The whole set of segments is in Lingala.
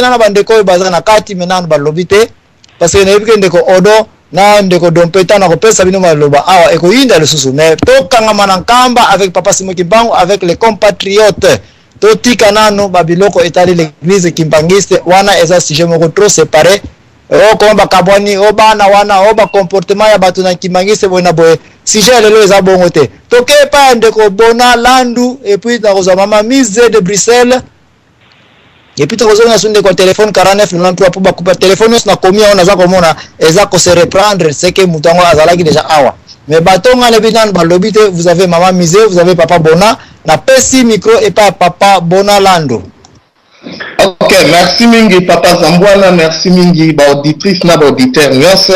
na bandeko baza na kati menano balobi te parce que nayebi ke ndeko odo na ndeko dompeta na kopesa bino maloba awa ekoyinda lisusu mais tokangama na nkamba avec Papa Simon Kimbangu avec les compatriotes totika nano babiloko etali l'église kimbangiste wana eza sujet moko trop séparé koma bakabwani bana wana comportement ya bato na kimbangiste boye na boye sujet lelo eza bongo te tokepa ndeko bona landu et puis takozwa mama mise de Bruxelles et puis takozwa sunde ko téléphone 49 93 pour bakupa téléphone na komia on aza komona eza ko se reprendre c'est que mutango azalaki déjà awa mais batonga le binan balobi te vous avez maman mise vous avez papa bona na pesi micro et pas papa bona lando. Ok, merci mingi Papa Zambouana, merci mingi ba auditrice na ba auditeur nyonso.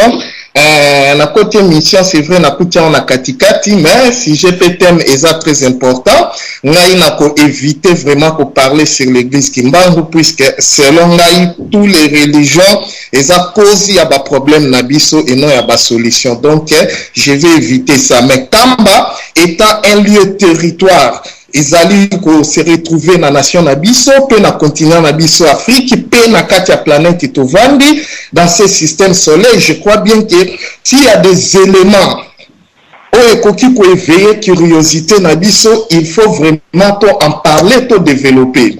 Na côté mission c'est vrai na kutia on a katikati mais si GPTM est très important, ngai na ko éviter vraiment ko parler sur l'église Kimbangu puisque selon ngai tous les religions eza cause ya ba problème na biso et non ya ba solution. Donc je vais éviter ça mais Kamba étant un lieu territoire ils allaient se retrouver dans la nation Nabiso, puis dans le continent Nabiso Afrique, puis dans la planète Tovandi, dans ce système solaire. Je crois bien que s'il y a des éléments qui peuvent éveiller curiosité Nabiso, il faut vraiment en parler, tout développer.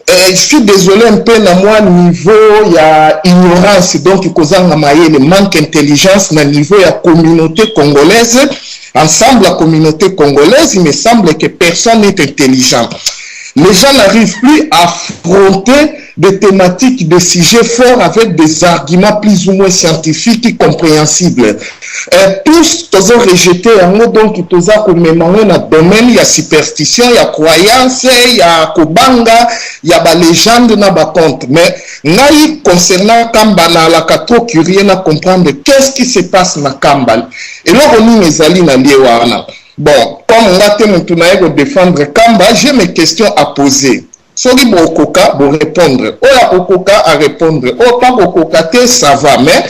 Je suis désolé un peu dans moi niveau il y a ignorance donc il le manque d'intelligence dans niveau il y a communauté congolaise. Ensemble, la communauté congolaise, il me semble que personne n'est intelligent. Les gens n'arrivent plus à affronter des thématiques, des sujets forts avec des arguments plus ou moins scientifiques et compréhensibles. Tous, ils ont rejeté un mot, donc ils ont commémoré dans le domaine, il y a superstition, il y a croyance, il y a kobanga, il y a des légendes dans le conte. Mais, concernant Kamba, on a trop curieux à comprendre qu'est-ce qui se passe dans Kamba. Et là, on est allé dans l'Iwana. Bon, comme on a été défendre Kamba, j'ai mes questions à poser. Sori Bokoka, vous répondre. Ola Bokoka à répondre. Oh, pas Bokoka, ça va. Mais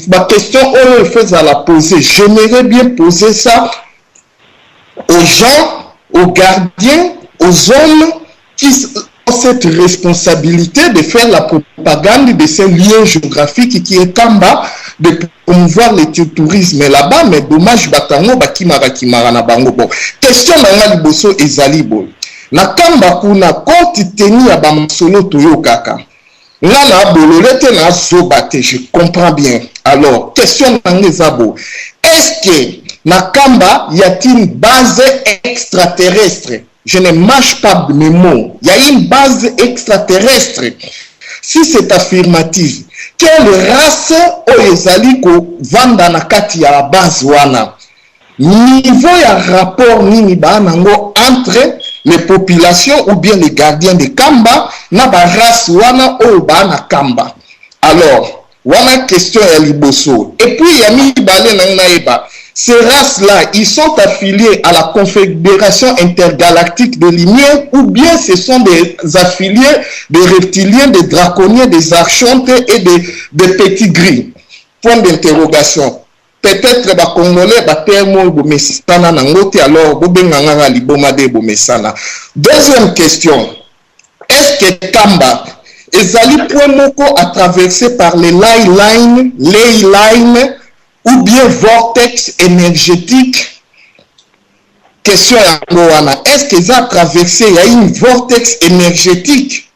ma question, on le fait à la poser. J'aimerais bien poser ça aux gens, aux gardiens, aux hommes qui ont cette responsabilité de faire la propagande de ces lieux géographiques qui est Kamba, de promouvoir le tourisme là-bas, mais dommage, batango, bakimara kimara na bango. Bon, question na liboso ezalibo. Na Kamba kuna compte tenu ya ba masolo toyo kaka. Na bololete na zobate, je comprends bien. Alors, question na ngezabo. Est-ce que na Kamba y a-t-il une base extraterrestre? Je ne mâche pas mes mots. Il y a une base extraterrestre. Si c'est affirmatif, quelle race oyezali ko vanda na kati ya base wana? Niveau ya rapport nini ba nango entre les populations ou bien les gardiens de Kamba na ba race wana oyo ba na Kamba. Alors, wana question ya liboso. Et puis ya mi balé na naeba. Ces races-là, ils sont affiliés à la Confédération intergalactique de lumière ou bien ce sont des affiliés des reptiliens, des draconiens, des archontes et des petits gris. Point d'interrogation. Peut-être les Congolais termo bomesana nangote alors bobenganga libomade bomesana. Deuxième question. Est-ce que Kamba ezali point moko à traverser par les ley line ou bien vortex énergétique? Question à Moana. Est-ce qu'ils ont traversé, il y a une vortex énergétique?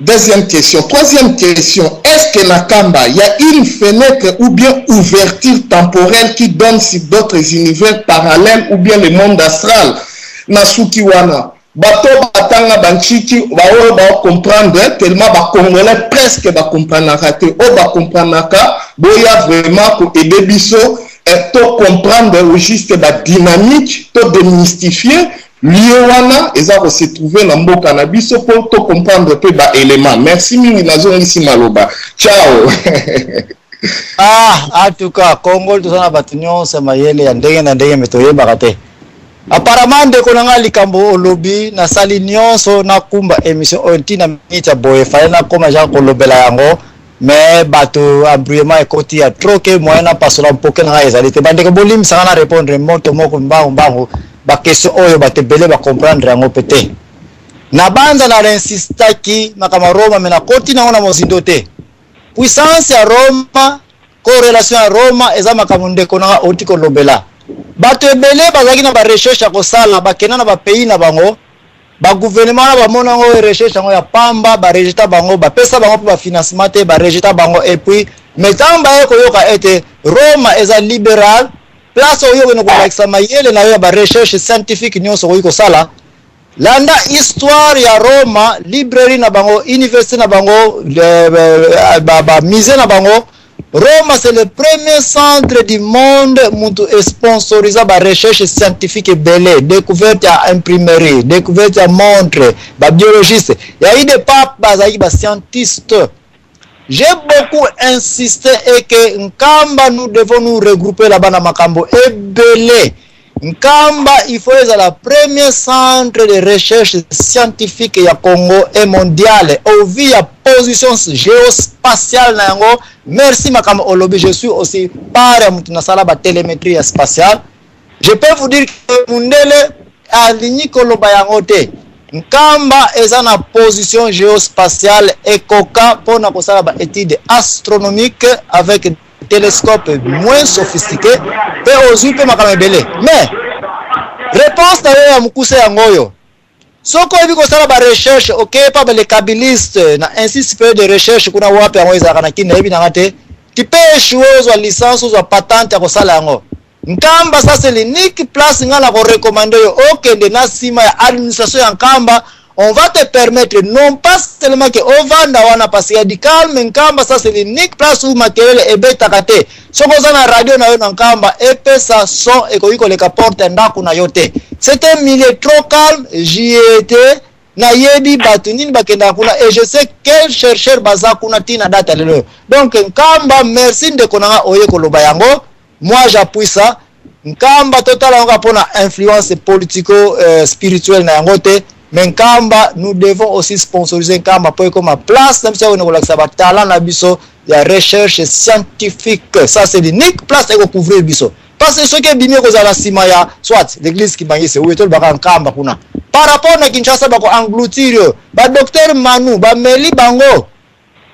Deuxième question. Troisième question. Est-ce que Nakamba, il y a une fenêtre ou bien ouverture temporelle qui donne sur d'autres univers parallèles ou bien le monde astral? Nasukiwana. Bato batanga banchiki ba comprendre tellement ba congolais presque ba comprendre raté o ba comprendre ka boya vraiment ko aider biso et to comprendre au juste ba dynamique to démystifier liwana eza ko se trouver na mboka na biso pour to comprendre peu ba élément. Merci mingi nazo ici maloba. Ciao. En tout cas Congo to sana batinyo sema yele ya ndenge na ndenge metoyeba kate. Apparemment de konanga likambo olobi na sali nyonso na kumba émission ontina mita boye fale na koma ja kolobela yango mais bato abriement ekoti ya troke moyena pasola mpoke na ezali te bande ko bolim sanga na répondre moto moko mbango ba question oyo batebele ba comprendre yango pete. na banza na insistaki makama Roma mena koti na ona mozindo te puissance ya Roma correlation ya Roma eza makamo ndeko na otiko lobela bato ebele bazaki na ba recherche ko sala bakena na ba pays na bango ba gouvernement na ba mona ngo recherche ngo ya pamba ba rejeta bango ba pesa bango ba financement te ba rejeta bango et puis metamba eko yoka ete Roma eza libéral place oyo no ko exama yele na yo ba recherche scientifique nyonso ko sala landa histoire ya Roma librairie na bango université na bango ba musée na bango Roma c'est le premier centre du monde mutu sponsorisé ba recherche scientifique belé découverte à imprimerie découverte à montre ba biologiste ya ide pape bazaki ba scientiste. J'ai beaucoup insisté et que Nkamba nous devons nous regrouper là-bas dans Makambo et belé Nkamba il faut être la premier centre de recherche scientifique ya Congo et mondial au vu ya position géospatiale na yango. Merci Makambo Olobi, je suis aussi par mutinasala ba télémétrie spatiale. Je peux vous dire que mundele aligni koloba yango te. Nkamba eza na position géospatiale et koka pona kosala ba étude astronomique avec télescope moins sophistiqué pe ozu pe Makambo belé. Mais réponse na ya mukuse yangoyo soko ebi kosala ba recherche OK pas les kabbalistes na institut de recherche kuna wapi yango ezaka na kina ebi na ngate tu peux échouer sur licence ou patente ya kosala yango. Nkamba ça c'est l'unique place nga na ko recommander yo okende na sima ya administration ya Nkamba. On va te permettre non pas seulement que ovanda wana parce qu'il y a du calme. Nkamba ça c'est l'unique place où matériel est beta kate soko za na radio na yo na Nkamba et ça son et ko le porte ndako na yote. C'est un milieu trop calme. J'y étais na yebi batunini bakenda kuna et je sais quel chercheur baza kuna tina data lelo. Donc Nkamba merci de konanga oye koloba yango. Moi j'appuie ça. Nkamba total on pona influence politico spirituelle na yangote. Mais Nkamba nous devons aussi sponsoriser Nkamba pour comme place même si on a ça talent na biso ya recherche scientifique. Ça c'est l'unique place pour couvrir biso. Parce que ce qui est bien que za la simaya soit l'église qui bangise ou etol baka Nkamba kuna. Par rapport na Kinshasa bako engloutir ba docteur Manu ba Meli bango.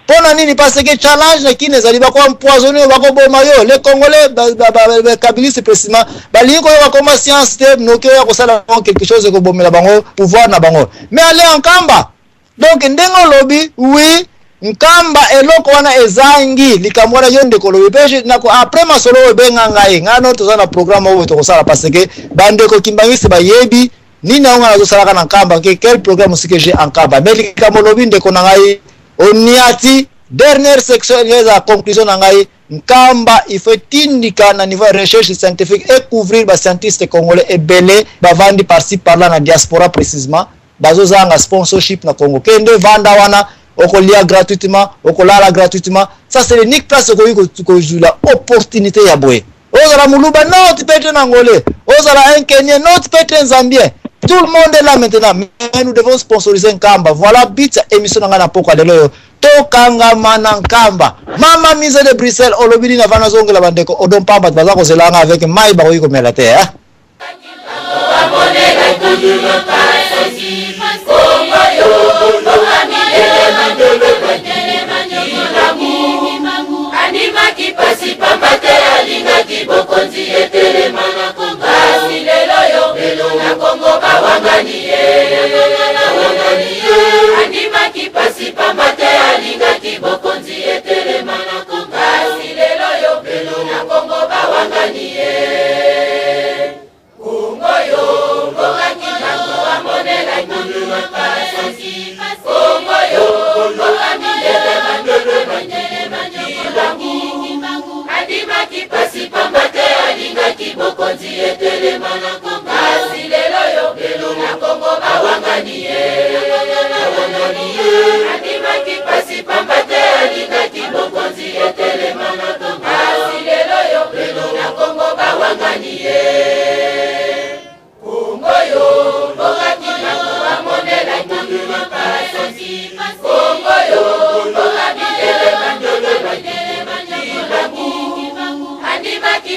Pona nini parce que challenge na kine zali bako empoisonner bako boma yo les Congolais ba kabbalistes précisément ba lingo yo comme science te noke ya kosala quelque chose ko bomela bango pouvoir na bango mais aller en Nkamba donc ndengo lobby oui Nkamba eloko wana ezangi likamwana yonde ko lobby pe na ko après masolo benga ngai ngano tozana programme oyo to kosala parce que bande ko kimbangisi ba yebi nina nga nazo sala kana Nkamba quel programme ce que j'ai en Nkamba mais likamwana lobby ndeko na ngai Oniati, dernière section, la conclusion nangai, Nkamba, il faut indika na niveau recherche scientifique et couvrir les scientistes congolais et belé, vandi par-ci par-là na diaspora précisément, bazoza nga sponsorship na Congo. Kende vanda wana, okolia gratuitement, okolala gratuitement. Ça c'est l'unique place où joue la opportunité ya boye. Ozala muluba, non, tu peux être un Angolais. Ozala un Kenyan, non, tu peux être un Zambien. Tout le monde est là maintenant, mais nous devons sponsoriser Nkamba. Voilà, bit émission na poko de l'eau. Tokanga Nkamba. Mama mise de Bruxelles, Olobini na vana zonge la bandeko. Odon pamba baza ko zelanga avec mai ba ko mela te hein.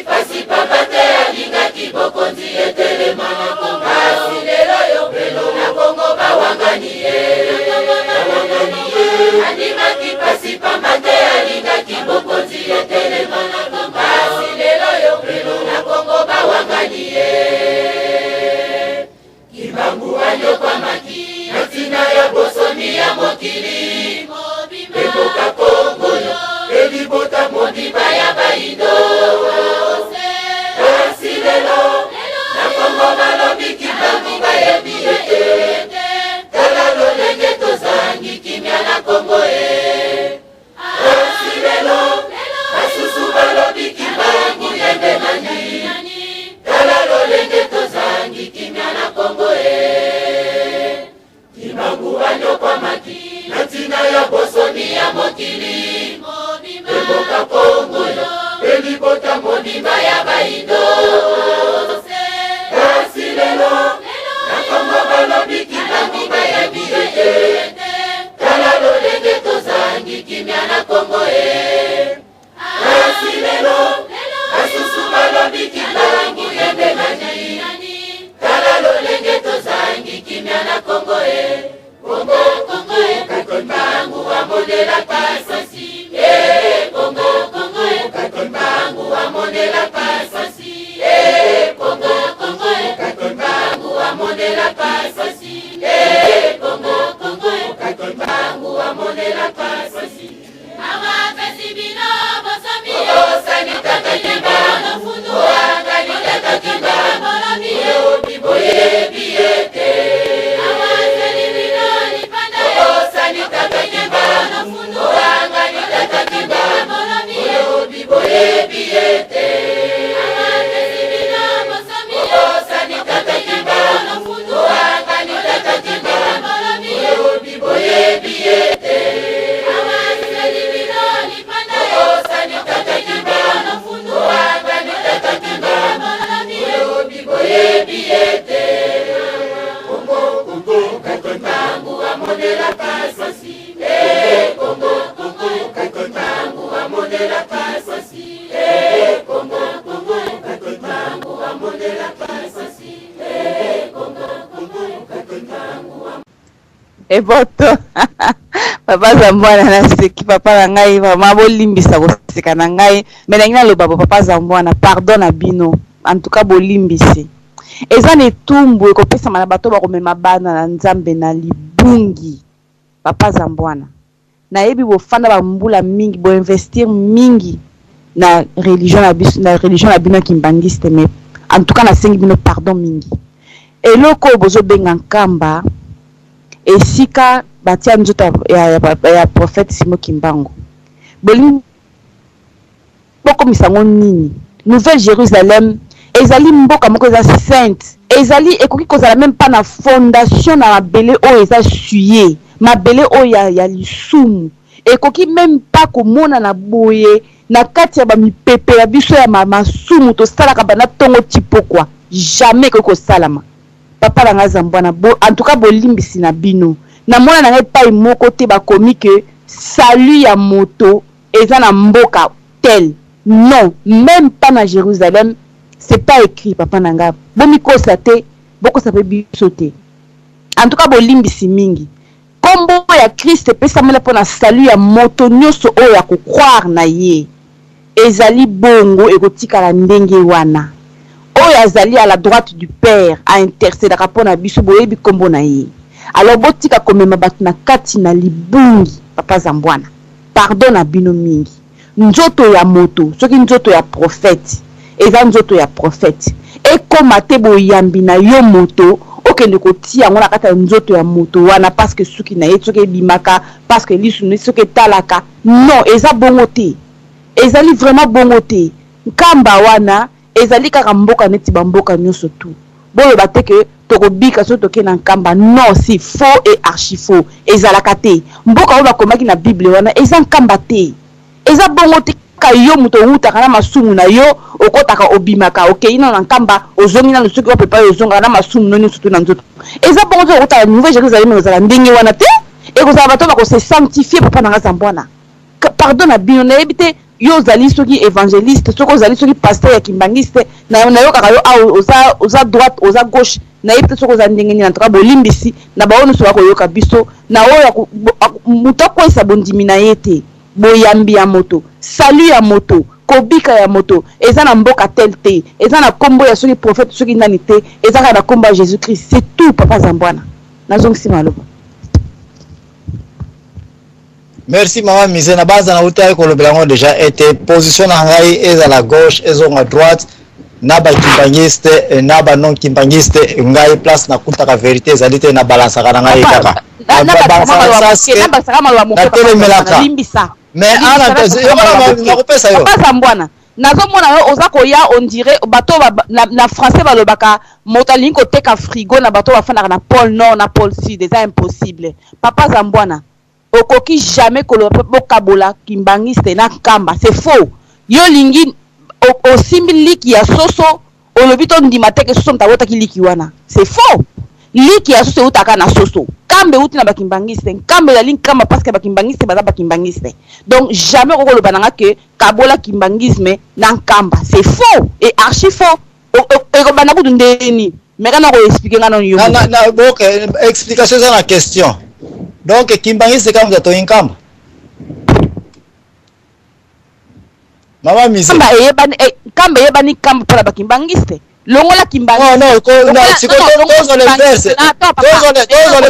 Pasi pambate alinga kibokonzi ete mokili eboka Kongo elibota modiba ya baido kasi lelo na Kongo balobi kibangu bayebi tala lolenge tozangi kimia na Kongo kasi lelo basusu balobi kibangu yembe nani tala lolenge tozangi kimia na Kongo kibangu banyo kwa maki natina ya bosoni ya mokili eboka Kongo elibota modiba ya baido kasi lelo na Kongo balobi kibangu bayebi tala lolenge tozangi kimia na Kongo kasi lelo basusu balobi kibangu yembe nani tala lolenge tozangi kimia na Kongo Kongo kakonbangu wa modela pasasi Kongo kakonbangu wa modela pasasi Kongo kakonbangu wa modela pasasi Kongo kakonbangu wa modela pasasi awa fesibino bosomi osani takanyemba nofundu wangani takakimba bolobi biboye biete Eboto papa Zambwana naseki papa na ngai vraiment bolimbisa koseka na ngai mais na loba papa Zambwana pardon na bino en tout cas bolimbisi eza ne tumbu ekopesa na bato bakomema bana na Nzambe na libungi papa Zambwana na yebi bofanda ba mbula mingi bo investir mingi na religion na bino kimbangiste mais en tout cas na sengi bino pardon mingi eloko bozo benga nkamba esika batia nzoto ya prophète Simon Kimbangu bolingo boko misango nini Nouvelle Jérusalem ezali mboka moko eza sainte ezali ekoki kozala même pas na fondation na mabele oyo eza suye mabele oyo ya lisumu ekoki même pas komona na boye na kati ya bamipepe ya biso ya masumu tosalaka bana tongo tipokwa jamais ekoki kosalama papa la Zambwana bo en tout cas bolimbisi na bino na mona na ngai pai moko te bakomi que salut ya moto eza na mboka tel non même pas na Jérusalem c'est pas écrit papa nanga bomi kosa te boko sape biso te en tout cas bolimbisi mingi kombo ya Christ pesa mala pona salut ya moto nyoso oyo ya croire na ye ezali bongo ekotikala ndenge wana oyo azali à la droite du Père a intercéder rapona biso boyebi kombo na ye alors botika komema bato na kati na libungi papa Zambwana pardon na bino mingi nzoto ya moto soki nzoto ya prophète eza nzoto ya prophète ekoma te boyambi na yo moto okende kotia yango na kati ya nzoto ya moto wana parce que soki na ye soki ebimaka parce que lisu soki etalaka non eza bongo te ezali vraiment bongo te nkamba wana ezali kaka mboka neti bamboka nyonso tu boyo bateke tokobika so toke na nkamba non si faux et archi faux ezalaka te mboka oyo bakomaki na Bible wana eza nkamba te eza bongo te ka yo muto utaka na masumu na yo okotaka obimaka okei na nkamba ozongi na soki opepa ozonga na masumu noni surtout na nzoto eza bongo te okotaka Nouvelle Jérusalem ozala ndenge wana te ekozala bato bako se sanctifier papa na Zambwana pardon na bino na ebite yo zali soki évangéliste soko zali soki pasteur ya kimbangiste na yo kaka yo oza droite oza gauche na yebite soko za ndenge ni na toka bolimbisi na baono so bakoyoka biso na oyo muto akwesa bondimi na ye te boyambi ya moto salut ya moto kobika ya moto eza na mboka tel te eza na kombo ya soki prophète soki nani te eza ka na kombo ya Jésus Christ c'est tout papa Zambwana nazongisi maloba Merci maman mise na baza na uta ko lobelango déjà été position na ngai eza la gauche ezo à droite na ba kimbangiste na ba non kimbangiste ngai place na kutaka vérité ezali te na balance kana ngai kaka mais ana na kopesa yo papa Zambwana nazomona yo oza koya on dirait bato na français balobaka motalingi koteka frigo na bato bafandaka na pôle nord na pôle sud eza impossible papa Zambwana okoki jamais koloba bokabola kimbangiste na kamba c'est faux yo lingi osimbi liki ya soso olobi to ndima teke soso mtabotaki liki wana c'est faux liki ya soso utaka na soso kambe uti na bakimbangiste kambe la link kamba parce que bakimbangiste baza bakimbangiste donc jamais kokoloba nanga que kabola kimbangisme na kamba c'est faux et archi faux e bana kudu ndeni mais kana ko expliquer ngana yo na ok explication ça la question donc kimbangiste kamba to inkamba mama mise kamba yebani kamba pour bakimbangiste longola kimbangiste non siko tozo le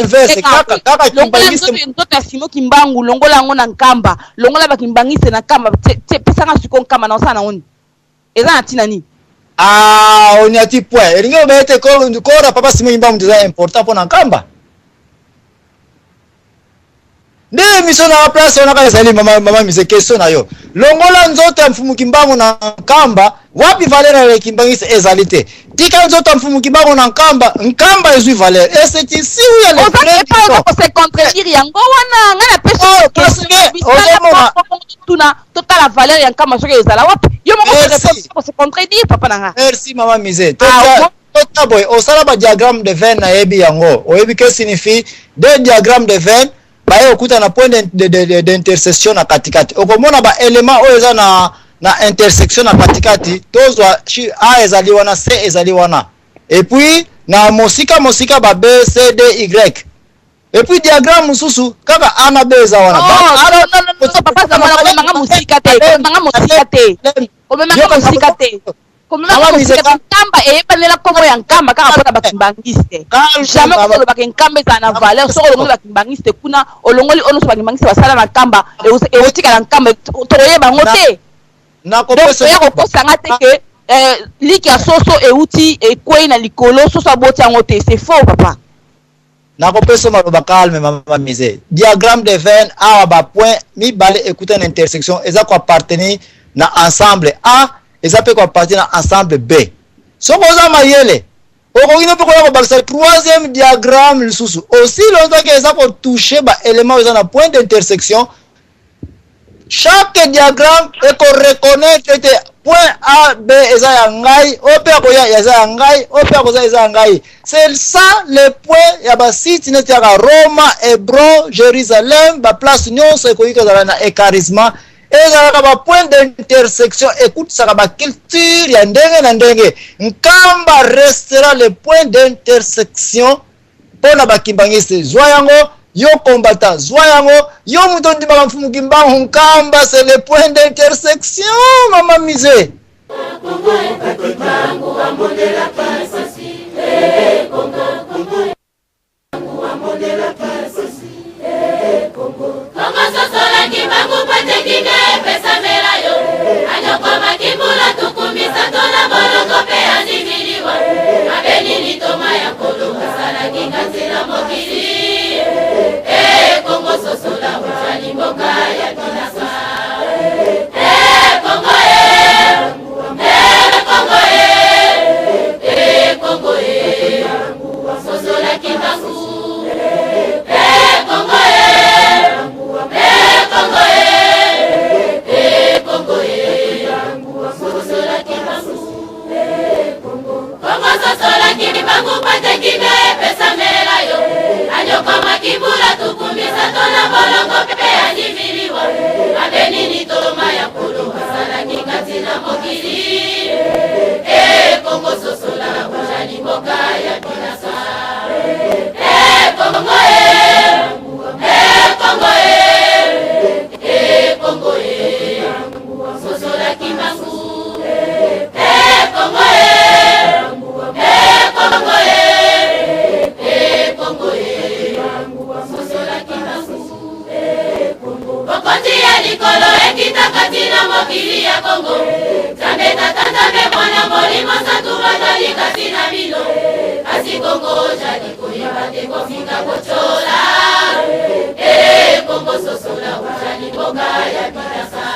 verse kaka kimbangiste ndota simo kimbangu longola ngo na nkamba longola bakimbangiste na kamba pesanga siko nkamba na osana oni eza na tina ni on y a ti point eringo bete ko papa simo imbangu déjà important pour na nkamba nde mission na place on a ezali mama mise question na yo longola nzoto mfumu kimbangu na nkamba wapi valeur ya kimbangiste ezali te tika nzoto mfumu kimbangu na nkamba ezui valeur et c'est ici où il y a le problème on se contredire yango wana ngana pesa tuna tota la valeur ya nkamba soki ezala wapi yo moko se contredire papa nanga merci mama mise tota boy osala ba diagramme de veine na yebi yango oyebi que signifie deux diagrammes de veine baye okuta na point d'intersection na katikati okomona ba element oyo eza na intersection na katikati tozwa a ezali wana c ezali wana et puis na mosika ba b c d y et puis diagramme mususu kaka a na b eza wana non papa ça manga musika te nkamba eyebalela kombo ya nkamba kaka mpona bakimbangiste jamais kolobaka nkamba eza na valeur soko olongoli bakimbangiste kuna olongoli ono so bakimbangiste basala na nkamba eotikala nkamba tokoyeba yango te donc oya kokosanga te ke liki ya soso euti ekwei na likolo soso aboti yango te c'est faux papa nakopesa maloba calme mama mise diagramme de veine awa bapoint mibale ekuta na intersection eza koappartenir na ensemble a eza pe koappartenir na ensemble b soko oza mayele okokino mpe koya kobakisa troisième diagramme lisusu aussi longtemps ke eza kotouche baélément oyo eza na point d'intersection chaque diagramme ekoreconnaître ete point a b eza ya ngai oyo mpe akoya eza ya ngai oyo mpe akoza eza ya ngai c'est ça le point ya basite neti yaka Roma, Hébron, Jérusalem baplace nyonso ekoki kozala na écarissement ezalaka bapoint d'intersection ekutisaka baculture ya ndenge na ndenge nkamba restera le point d'intersection mpona bakimbangiste zwa yango yo combattant zwa yango yo mutu ondimaka mfumu kimbangu nkamba c'est le point d'intersection mama mise Kongo sosola kimbangu pate kinga pesa mela yo anyokoma kimbula tukumisa tona bolongo pe andimiliwa mabeni ni toma ya kolo masala kinga zila mokili Kongo sosola mchani mboka ya kinasa Kongo Kongo Kongo ojali koyeba te kofinga kochola Kongo sosola ojali boka ya bidasa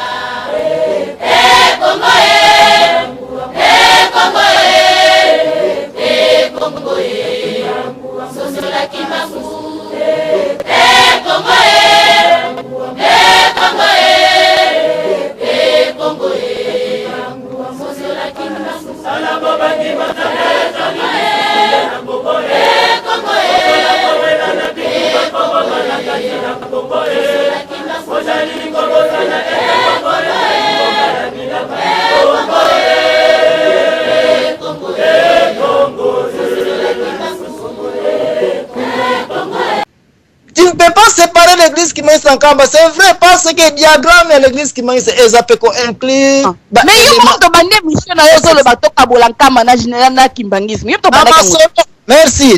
Kongo Kongo sosola kimangu Kongo Tu ne peux pas séparer l'église qui m'a en Kamba. C'est vrai parce que le diagramme et l'église qui m'a est inclus. Mais il y a une mission dans le bateau Kabolankama na général na Kimbangisme. Merci.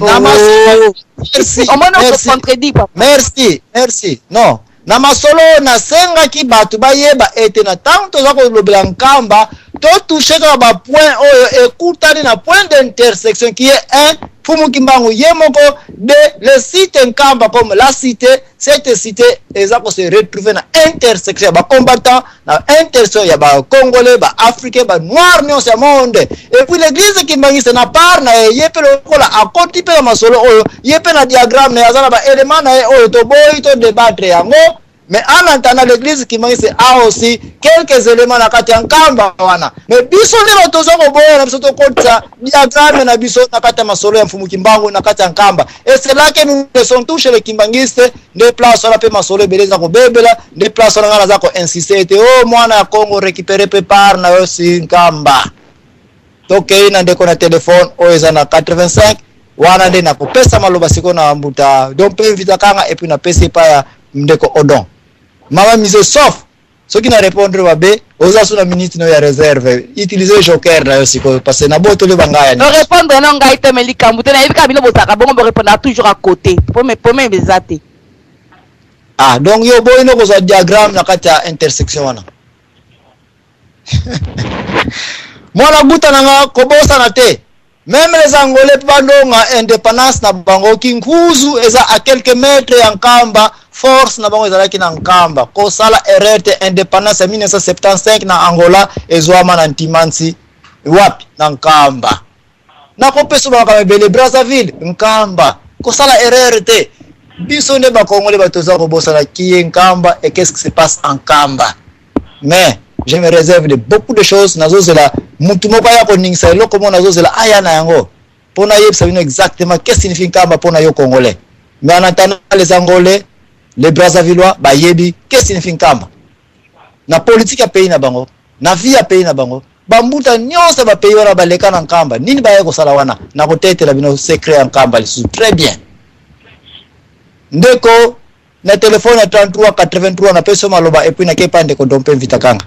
Merci. Non. Na masolo na senga ki batu bayeba ete na tanto za ko lobela nkamba to toucher ka ba point oyo ekutani na point d'intersection qui est un Fumu Kimbangu yemoko de le site nkamba comme la cité cette cité ezako se retrouver na intersection ba combattant na intersection ya ba congolais ba africain ba noir ni au monde et puis l'église Kimbangu c'est na part na yepe lokola a côté pe masolo oyo yepe na diagramme na yazala ba élément na oyo to boy to débattre yango. Mais en entendant l'église qui m'a a aussi quelques éléments na kati nkamba wana. Mais biso lelo tozoko boya na biso to kota diagramme na biso na kati masolo ya Mfumu Kimbangu na kati nkamba. Et c'est là que nous sommes touchés les kimbangistes des places on a pe masolo beleza ko bebela des places on a za ko insister ete oh mwana ya Congo récupérer prépare na yo si nkamba. Toke ina ndeko na téléphone oeza na 85 wana nde na kopesa maloba siko na mbuta. Donc pe invita kanga et puis na pesa pa ya ndeko Odon. Mama mise sauf ceux qui n'a répondre babe oza sous la minute no ya réserve utiliser joker na yosiko parce que na boto le bangaya ni répondre non ngai te melika mbuta na yebika bino botaka bongo répondre toujours à côté pour me bezate ah donc yo boy no ko za diagramme na kata intersection wana mwana buta na ko bosa na te même les Angolais bandonga indépendance na bango kinkuzu eza à quelques mètres ya nkamba force na bango ezalaki na nkamba ko sala erreur indépendance en 1975 na Angola ezwama na Ntimansi wapi na nkamba na ko peso ba kamebele Brazzaville nkamba ko sala erreur te biso ne ba Congolais batoza ko bosa na kiye nkamba et qu'est-ce qui se passe en nkamba mais je me réserve de beaucoup de choses nazo zela mutu moko ya ko ningisa eloko mo nazo zela aya na yango pona yebisa bino exactement qu'est-ce que signifie nkamba pona yo Congolais mais en attendant les Angolais les Brazzavillois ba yebi qu'est-ce que signifie nkamba na politique ya pays na bango na vie ya pays na bango bambuta nyonso ba pays wana baleka na nkamba nini ba yeko sala wana na kotetela bino secret ya nkamba lisu très bien ndeko na téléphone ya 33 83 na peso maloba et puis na kepa ndeko dompe invita kanga.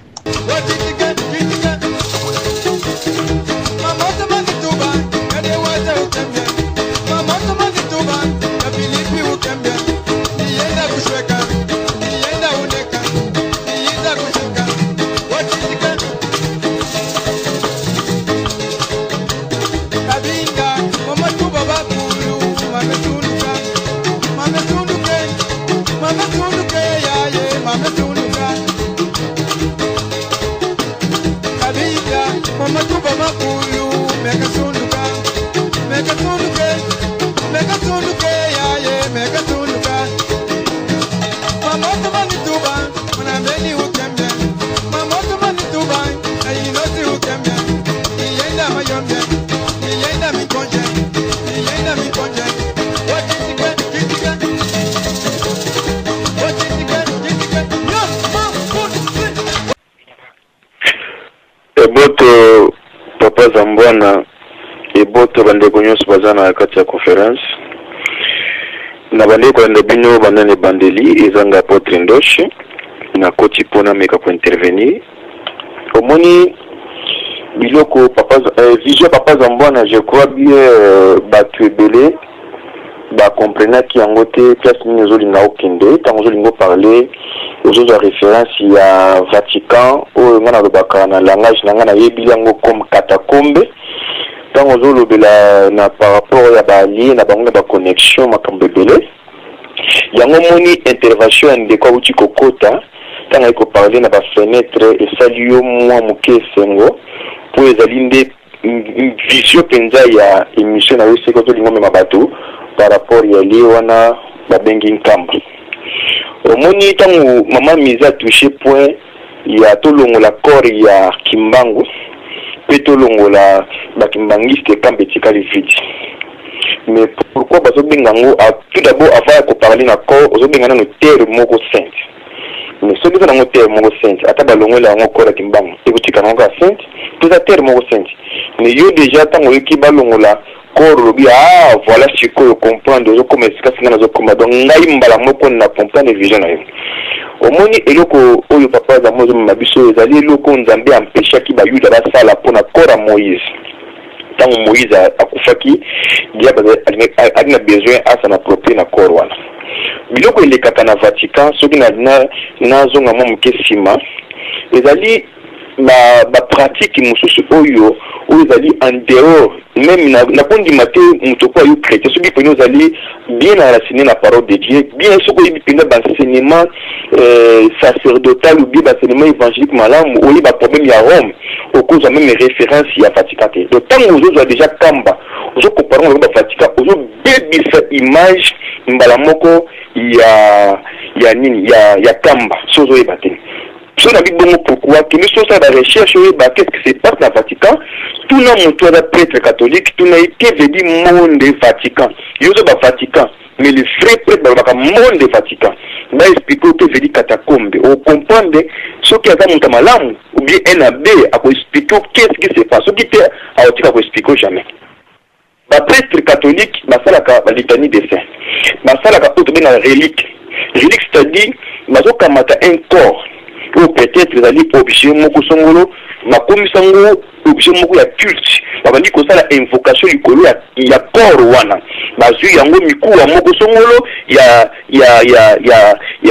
Eboto Papa Zambwana eboto bandeko nyonso baza na kati ya conférence na bandeko ya bino banane bandeli ezanga apotre Ndoshi na koti pona meka ko intervenir omoni biloko papa vision Papa Zambwana je crois bien batu ebele ba comprendre ki yango te place ni ozolinga okende tango ozolinga parler aux autres références il y a Vatican ou ngana lobaka na langage na ngana yebi yango comme katakombe tant ozolobela na par rapport ya baallié na bango na baconnexion makambo ebele yango moni intervention ya ndeko auti kokota ntango ayi koparle na bafenetre esali yo mwa moke esengo mpo ezali nde vision mpenza ya émission na yo seki ozolinga omema bato par rapport ya lie wana babengi nkamba omoni ntango mama mise atouche point ya tolongola corps ya kimbangu mpe tolongola bakimbangiste kambe etikali vide mais pourquoi bazobenga yango tout d'abord avant ya koparle na corps ozobenga nano terre moko sainte mais soki eza nango terre moko sainte ata balongola yango corps ya kimbangu ekotika nango ya sainte to eza terre moko sainte mais yo déjà ntango oyoki balongola corps olobi voilà sikoyo comprendre ozokoma esika singa nazokoma donc ngai mbala moko na comprendre vision na yo omoni eloko oyo papa azamo ozomema biso ezali eloko nzambe ampeshaki bayuda basala mpona corps ya moïse ntango moïse akufaki diable ali na besoin asa na proprie na corps wana biloko elekaka na vatican soki nazonga mwa moke nsima ezali bapratique mosusu oyo ezali en dehors même na kondima te moto po ayo chrétien soki pene ozali bien enraciné na parole de Dieu bien soki oyebi pene baenseignement sacerdotal ou bien baenseignement évangélique malamu oyebi baproblème ya Rome okozwa même référence ya Vatican te donc ntango ozozwa déjà kamba ozokompara ngo bavatican ozobebisa image mbala moko ya nini ya kamba so ozoyeba te so na bibongo pourquoi que nous sommes à la recherche qu'est-ce qui se passe dans le Vatican tout le monde est prêtre catholique tout le monde veut dire monde Vatican il y a le Vatican mais le vrai prêtre dans le monde Vatican va expliquer ce que veut dire catacombe on comprend ce qui est dans malamu ou bien NAB à expliquer qu'est-ce qui se passe ce qui est à expliquer jamais ba prêtre catholique ba salaka ba litanie des saints ba salaka autre bien la relique c'est-à-dire bazokamata un corps ou peut-être ezali objet moko songolo makomisa ngo objet moko ya culte babandi kosala invocation likolo ya corps wana bazwi yango mikuwa moko songolo ya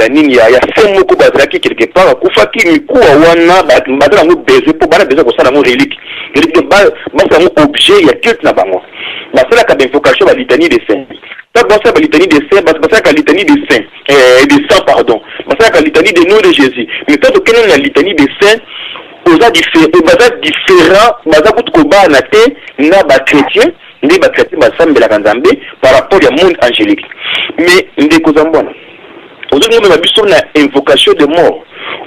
nini ya se moko bazalaki quelque part akufaki mikuwa wana bazala yango beze po bana beza kosala yango relique basa yango objet ya culte na bango basalaka invocation ba litanie des saints pas penser à la litanie des saints, passer à la litanie des saints, des saints pardon, passer à la litanie des noms de Jésus. Mais quand on connaît la litanie des saints, aux différents, baza kutukoba na te na ba chrétien, ndi ba chrétien basambela kanzambe par rapport au monde angélique. Mais ndeko zambona. Aujourd'hui même biso na invocation de mort.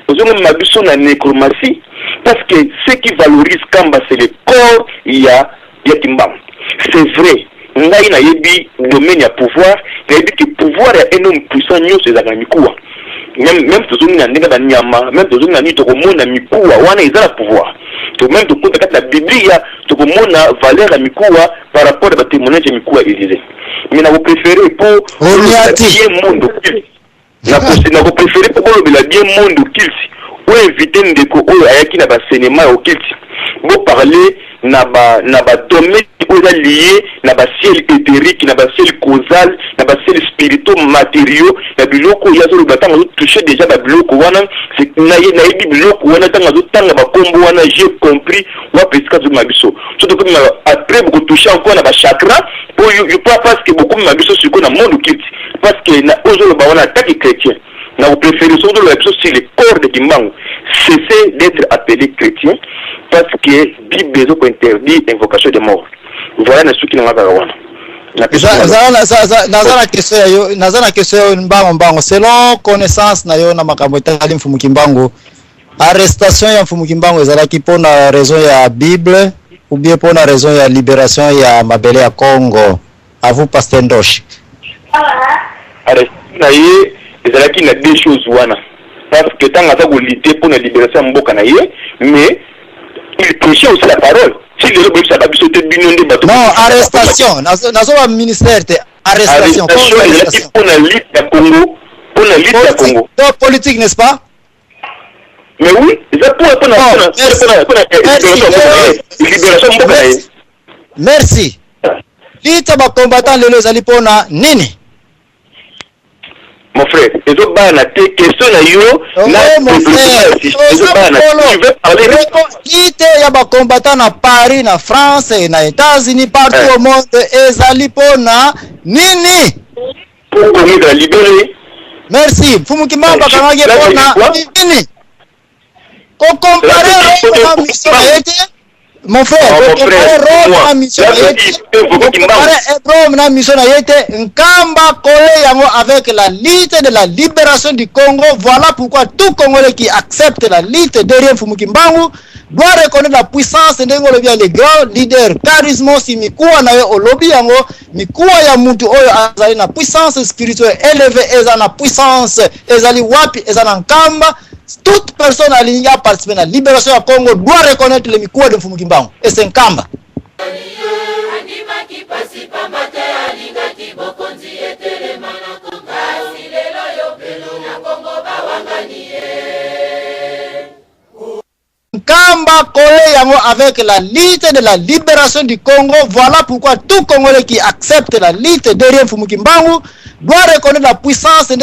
Aujourd'hui même biso na nécromancie parce que ce qui valorise Kamba c'est le corps ya Kimbam. C'est vrai. Ngai na yebi domaine ya pouvoir yebi que pouvoir est un homme puissant nyos ezaka mikuwa même tozongi na ndenge ba nyama même tozongi na ni tokomona mikuwa wana ezala pouvoir to même to kota kata biblia tokomona valeur ya mikuwa par rapport à ba témoignage ya mikuwa Élysée mais na vous préférez pour bien monde na vous préférez pour le bien monde kilsi ou inviter ndeko oyo ayaki na ba cinéma au kilsi vous parler na ba domaine qui est lié na ba ciel éthérique na ba ciel causal na ba ciel spirituel matériaux na biloko ya zo lobata ngo toucher déjà ba biloko wana c'est na yebi biloko wana tanga zo tanga ba kombo wana j'ai compris wa pesika zo mabiso surtout comme après beaucoup toucher encore na ba chakra pour you pas parce que beaucoup mabiso sur na monde kit parce que na ozo lo ba wana attaque chrétien na vous préférez surtout le sur le corps de Kimbangu cessez d'être appelé chrétien parce que Bible est interdit invocation de mort. Voilà ce qui nous a wana. Nazana question mbango selon connaissance na yo na makambo etali mfumu Kimbangu arrestation ya mfumu Kimbangu ezalaki pona raison ya Bible ou bien pona raison ya libération ya mabele ya Congo à vous pasteur Ndoshi. Arrestation na ye ezalaki na deux choses wana parce que tant asa ko lutter pour la libération mboka na ye mais il prêchait aussi la parole. Si le lobby ça va bisoter binonde bateau. Non, arrestation. Nazo wa ministère te arrestation. Arrestation pour la lutte à Congo, pour la lutte à Congo. Donc politique n'est-ce pas? Mais oui, c'est pour libération mboka. Merci. Lita ba combattant lelo zali pona nini? Mon frère, les autres bana te question na yo mon frère, tu veux parler de ya ba combattant na Paris, na France, na États-Unis, partout au monde, ezali pona nini? Pour qu'on la libérer. Merci. Fumukimba bakangage pona nini? Ko comparer na mission yete. Mon frère, Nkamba collé yango avec la lutte de la libération du Congo. Voilà pourquoi tout Congolais qui accepte la lutte derrière Fumukimbangu doit reconnaître la puissance de les grands leaders charismos mikuwa na yo olobi yango mikuwa ya mutu oyo azali na puissance spirituelle élevée eza na puissance ezali wapi eza na Nkamba. Toute personne alignée à participer à la libération du Congo doit reconnaître le mikuwa de Fumukimbangu et c'est Nkamba. Nkamba collé yango avec la lutte de la libération du Congo. Voilà pourquoi tout Congolais qui accepte la lutte derrière Fumukimbangu doit reconnaître la puissance de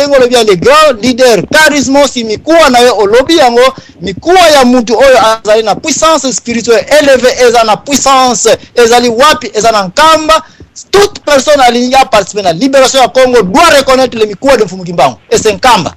les grands leaders charismos mikuwa na yo olobi yango mikuwa ya mutu oyo azali na puissance spirituelle élevée eza na puissance ezali wapi eza na Nkamba. Toute personne alignée à participer à la libération du Congo doit reconnaître le mikuwa de Fumukimbangu et c'est Nkamba.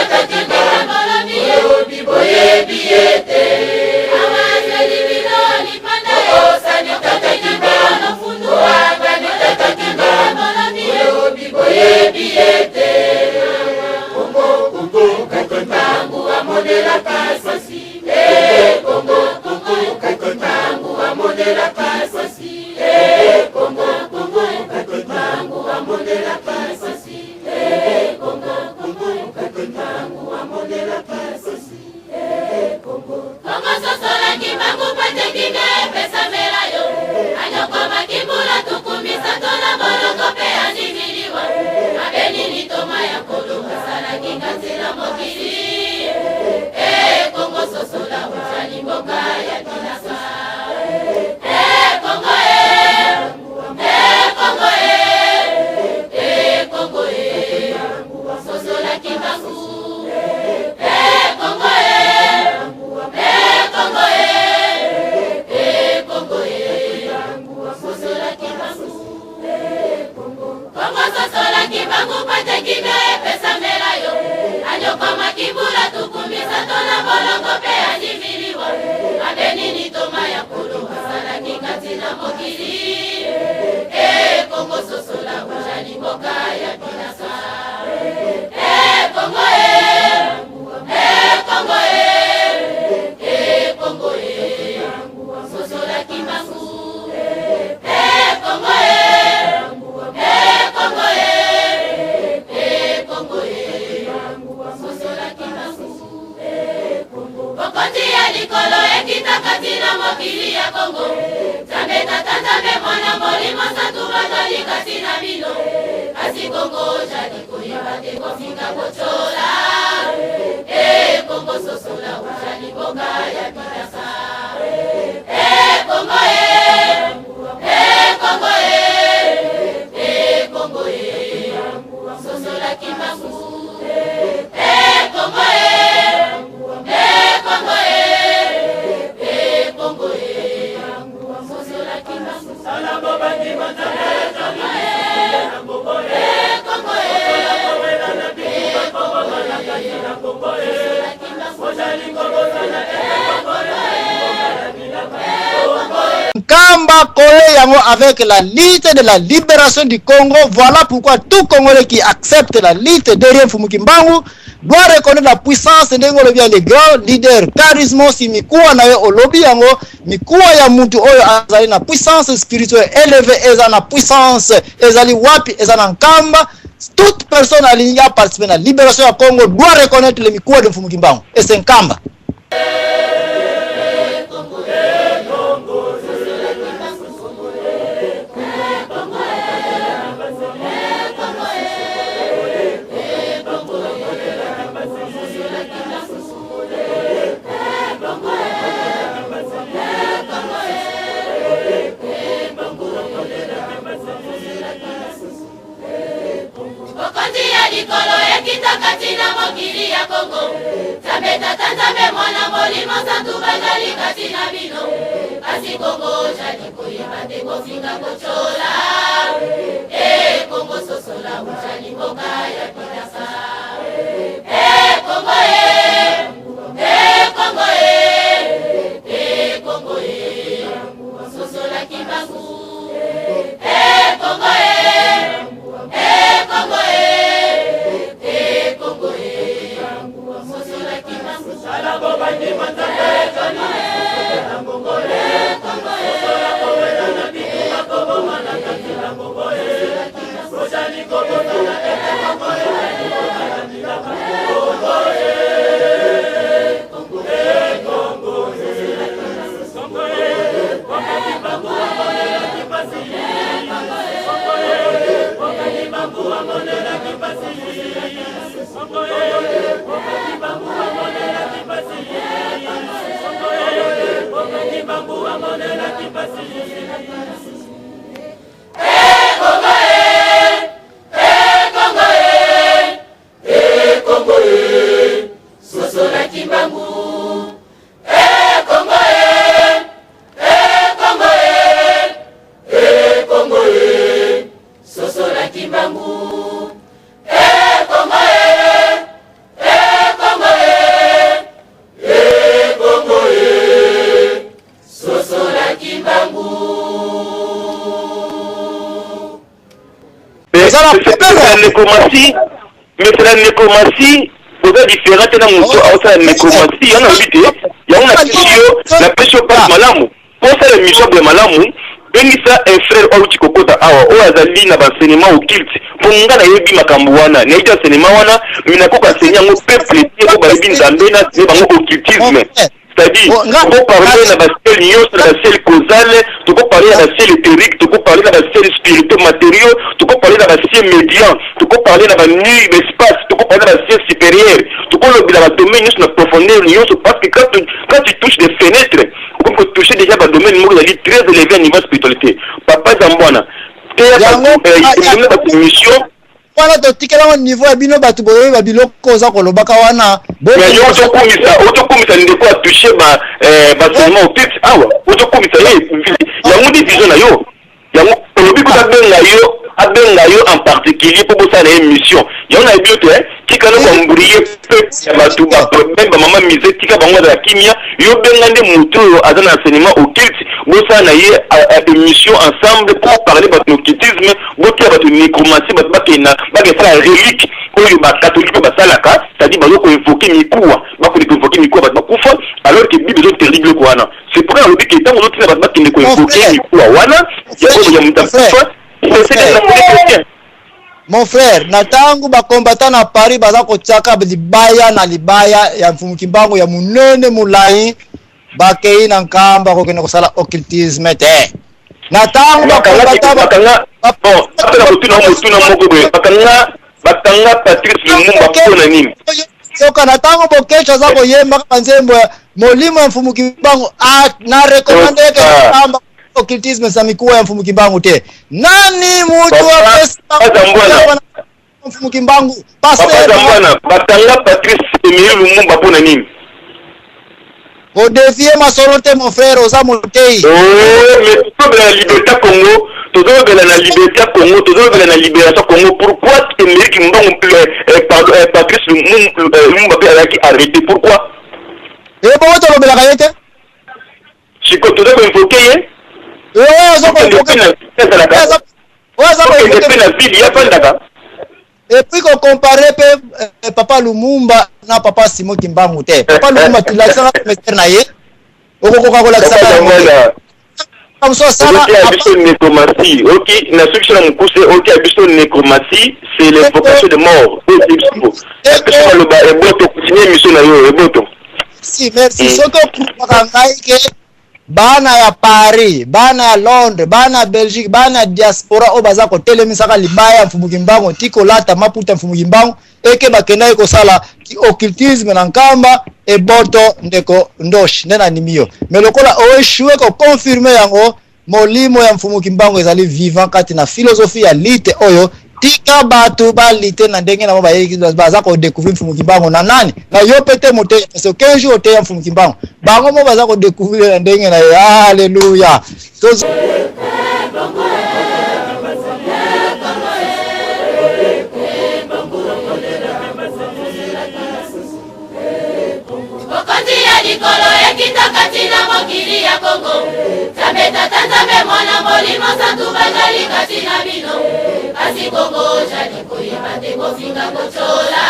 Tata amondela pasasi. Eh Congo, Congo, Katibangu amondela pasasi. Eh Congo, Congo, Katibangu amondela pasasi. Eh Congo, Congo, Katibangu amondela pasasi. Eh Congo, Congo sosola kibangu pate kinga pesa melayo. Anyokwa makibula tukumisa tona boloko pe andimiliwa. Abeni ni toma ya kolo masala kinga zila mokili. Congo sosola ujali mboka ya kinasa. Congo Congo Congo sosola kibangu. Congo Congo Congo sosola kibangu. Congo sosola kibangu pate kime pesa melayo. Anyokwa makibula tukumisa tona bolongo pe andimiliwa. Abeni ni toma ya kolo masala kingati na mokili. Congo sosola ujali mboka ya kinasa. Congo Congo Congo sosola kibangu. Congo Congo Congo sosola kibangu. Bokoti ya likolo ekitakati na mokili ya Congo. Zambe tata zambe mwana molimo santu bazali kasi na bino. Kasi Congo jali koyeba te kofinga kochola. Congo sosola ujali boka ya kinasa. Congo Congo Congo sosola kibangu. Congo Congo Congo sosola kibangu. Salamo bandi matane Congo Congo Kamba collé yango avec la lutte de la libération du Congo. Voilà pourquoi tout Congolais qui accepte la lutte derrière Fumukimbangu doit reconnaître la puissance de bien les grands leaders charismos si mikuwa na yo lobby yango mikuwa ya muntu oyo azali na puissance spirituelle élevée eza na puissance ezali wapi eza na nkamba. Toute personne alignée à participer à la libération du Congo doit reconnaître les mikuwa de Fumukimbangu et c'est nkamba. Likolo ekitakati na mokili ya Congo. Zambe tata zambe mwana molimo santu bazali kasi na bino. Kasi Congo jali koyeba te kofinga kochola. Congo sosola ujali mboka ya kinasa. Congo Congo Congo sosola kibangu. Congo Congo Congo sosola kibangu. Salamo bandi matane Congo Congo sosola kowela na bitu makobo mana kati na Congo. Ojali Congo na Congo sosola kimbangu. Sosola kimbangu. Sosola kimbangu. Monsieur Nekomasi, toza différente na mutu aosala nécromancie yana obi te yango na pesio place malamu posala émission de malamu bengisa un frère auti kokota awa oyo azali na baenseignement occulte mpo nga nayebi makambo wana nayebi enseignement wana minakoka enseigné yango peuple te po bayebi nzambe na bango occultisme. C'est-à-dire, tu peux parler dans la ciel nyos, dans la ciel causale, tu peux parler dans la ciel éthérique, tu peux parler dans la ciel spirituel matériel, tu peux parler dans la ciel médian, tu peux parler dans la nuit l'espace, tu peux parler dans la ciel supérieur, tu peux parler dans la domaine nyos, dans la profondeur nyos, parce que quand tu touches des fenêtres, tu peux toucher déjà dans le domaine nyos, très élevé à niveau spiritualité. Papa Zambwana, tu as une mission. Wana totikela wa niveau ya bino batu boye ba biloko za kolobaka wana mais yo otokomisa ndeko a toucher ba seulement au texte awa otokomisa yango division na yo yango olobi ko abenga yo en particulier pour ça la émission yango na bio te tika no kombrier peu ya batu ba problème ba mama mise tika bango za kimia yo benga nde mutu azana enseignement au culte bosa na ye émission ensemble pour parler de occultisme botia ba nécromancie ba bakena bakena relique oyo ba catholique ba salaka c'est-à-dire ba ko invoquer mikuwa ba ko invoquer mikuwa ba kufa alors que bible est terrible ko wana c'est pour le que tant on ba bakena ko invoquer mikuwa wana ya mutafa c'est mon frère na tangu bakombata na Paris baza kotiaka libaya na libaya ya mfumu kimbangu ya munene mulai bakei na nkamba kokena kosala occultisme te na tangu bakombata bakanga Patrice Lumumba pona nini yoka na tangu bokesha za koyemba kanzembo molimo ya mfumu kimbangu na recommande ke nkamba occultisme sa mikuwa ya mfumu kimbangu te nani mutu wa pesa mfumu kimbangu pasteur bakanga Patrice Lumumba pona nini au défier ma sororité mon frère oza motei mais tout la liberté Congo tout la liberté Congo tout la libération Congo pourquoi Emery Mbangu Patrice Lumumba qui arrêté pourquoi et bon to lobela kayete siko tout invoquer et puis qu'on compare papa Lumumba na papa Simon Kimbangu te papa Lumumba tilasa mester na ye okokoka ko lakisa comme ça ça nécromancie OK na section na mukuse OK abiso nécromancie c'est l'évocation de mort c'est le ba eboto continuer mission na yo eboto si merci soko pour ngai ke bana ya Paris bana ya Londres bana ya Belgique bana ya diaspora o baza ko telemisaka libaya mfumu kimbangu tiko lata maputa mfumu kimbangu eke bakenda ko sala ki occultisme na nkamba e boto ndeko ndoshi nena nimio melokola oeshwe ko confirmer yango molimo ya mfumu kimbangu ezali vivant kati na philosophie ya lite oyo tika batu balite na ndenge na babayeki baza ko découvrir mfumu kimbangu na nani na yo pete mote parce que 15 jours te ya mfumu kimbangu bango mo baza ko découvrir na ndenge na haleluya likolo ekita kati na mokili ya Kongo Nzambe tata Nzambe mwana molimo santu bazali kati na bino kasi Kongo jali koyeba te kofinga kochola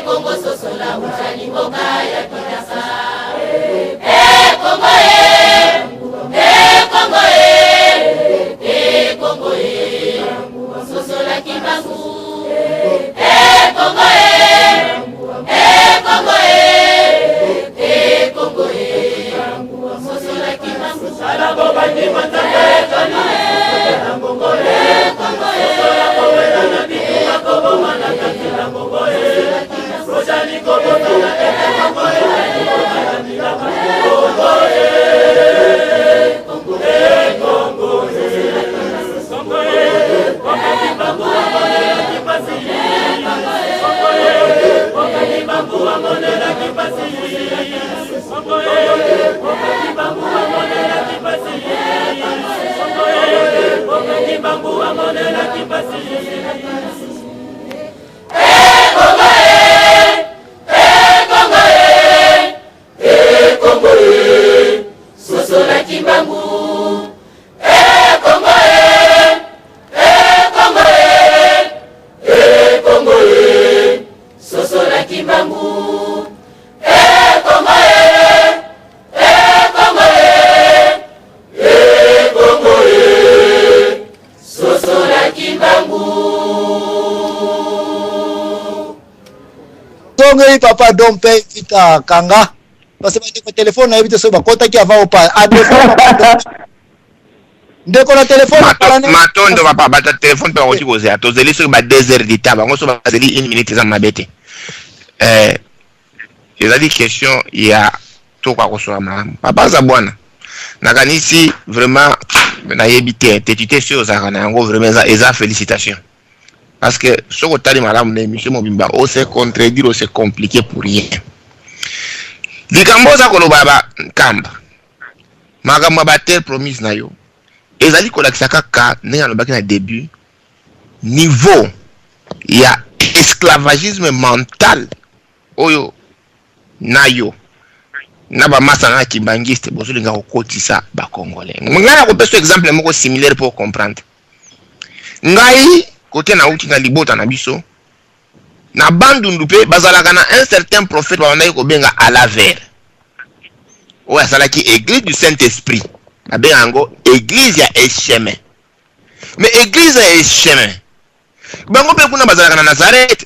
Kongo sosola ujali mboka ya Kinshasa Kongo Kongo Kongo sosola Kimbangu Kongo Kongo tongeli papa dompe vita kanga parce que le téléphone na éviter so ba kota ki avant ou pas a ndeko na téléphone matondo papa bata téléphone pa aussi koza tozeli so ba 2 heures de temps bango so ba zeli 1 minute za mabete ezali question ya to kwa kosoa malamu papa za bwana nakanisi vraiment na yebite tetite sur za kana yango vraiment eza félicitations parce que ce que tali malamu na émission mobimba o se contredire o se compliquer pour rien likambo za koloba ba kamba makambo ba tel promise na yo ezali kolakisa kaka ndenge alobaki na début niveau ya esclavagisme mental oyo nayo na ba masanga kimbangiste bozolinga kokotisa ba congolais ngana ko peso exemple moko similaire pour comprendre ngai côté na uti na libota na biso na bandundu pe bazalaka na un certain prophète ba ko benga Alaver o asalaki église du Saint-Esprit na bengo église ya Echeme mais église ya Echeme bango pe kuna bazalaka na Nazareth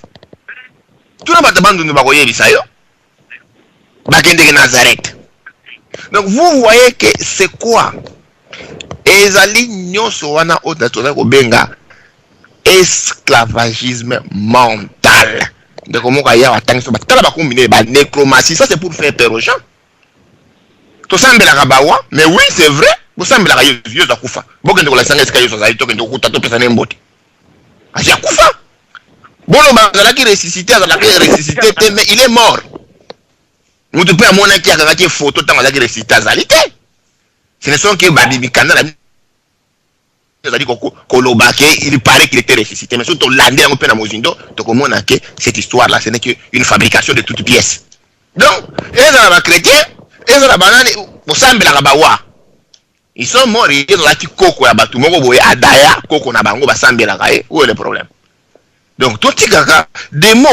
tuna batabandundu ba koyebisa yo bakende Nazareth. Donc vous voyez que c'est quoi ezali nyoso wana otatoza ko benga esclavagisme mental. Donc comment ya watangiso batala ba combiner ba nécromancie, ça c'est pour faire peur aux gens. To sambela kabawa, mais oui c'est vrai, vous sambela yo za kufa. Bokende ko la sanga eska yo za itoke ndo kuta to pesa nembote. Asia kufa. Bono bazala ki ressusciter, azala ki ressusciter mais il est mort. Nous te pouvons montrer qu'il y a des photos dans la récitation. Ce ne sont que Babibi Kanda, il paraît qu'il était ressuscité. Mais surtout, l'année on peut mozindo, donc on a que cette histoire-là, ce n'est qu'une fabrication de toutes pièces. Donc, les chrétiens, les banane, ils sont morts, ils ont dit Koko à Batu, Mogo et Adaya, Koko Nabango, Basambe la Gaye, où est le problème? Donc, tout ce gaga, des mots,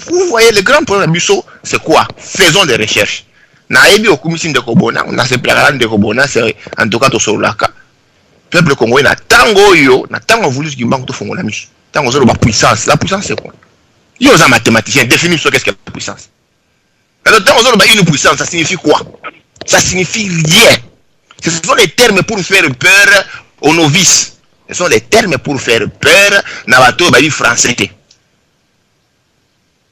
vous voyez, le grand problème du saut, c'est quoi? Faisons des recherches. Na ebi okumisin de Kobona, on a ce plan de Kobona, c'est en tout cas, au Laka. Peuple congolais, na tango yo, na tango voulu qui manque de fond, la mise. Tango zéro, la puissance c'est quoi? Yo, un mathématicien, définit ce qu'est-ce que la puissance. Alors, tango zéro, une puissance, ça signifie quoi? Ça signifie rien. Ce sont les termes pour faire peur aux novices. Ce sont les termes pour faire peur na bato babi français.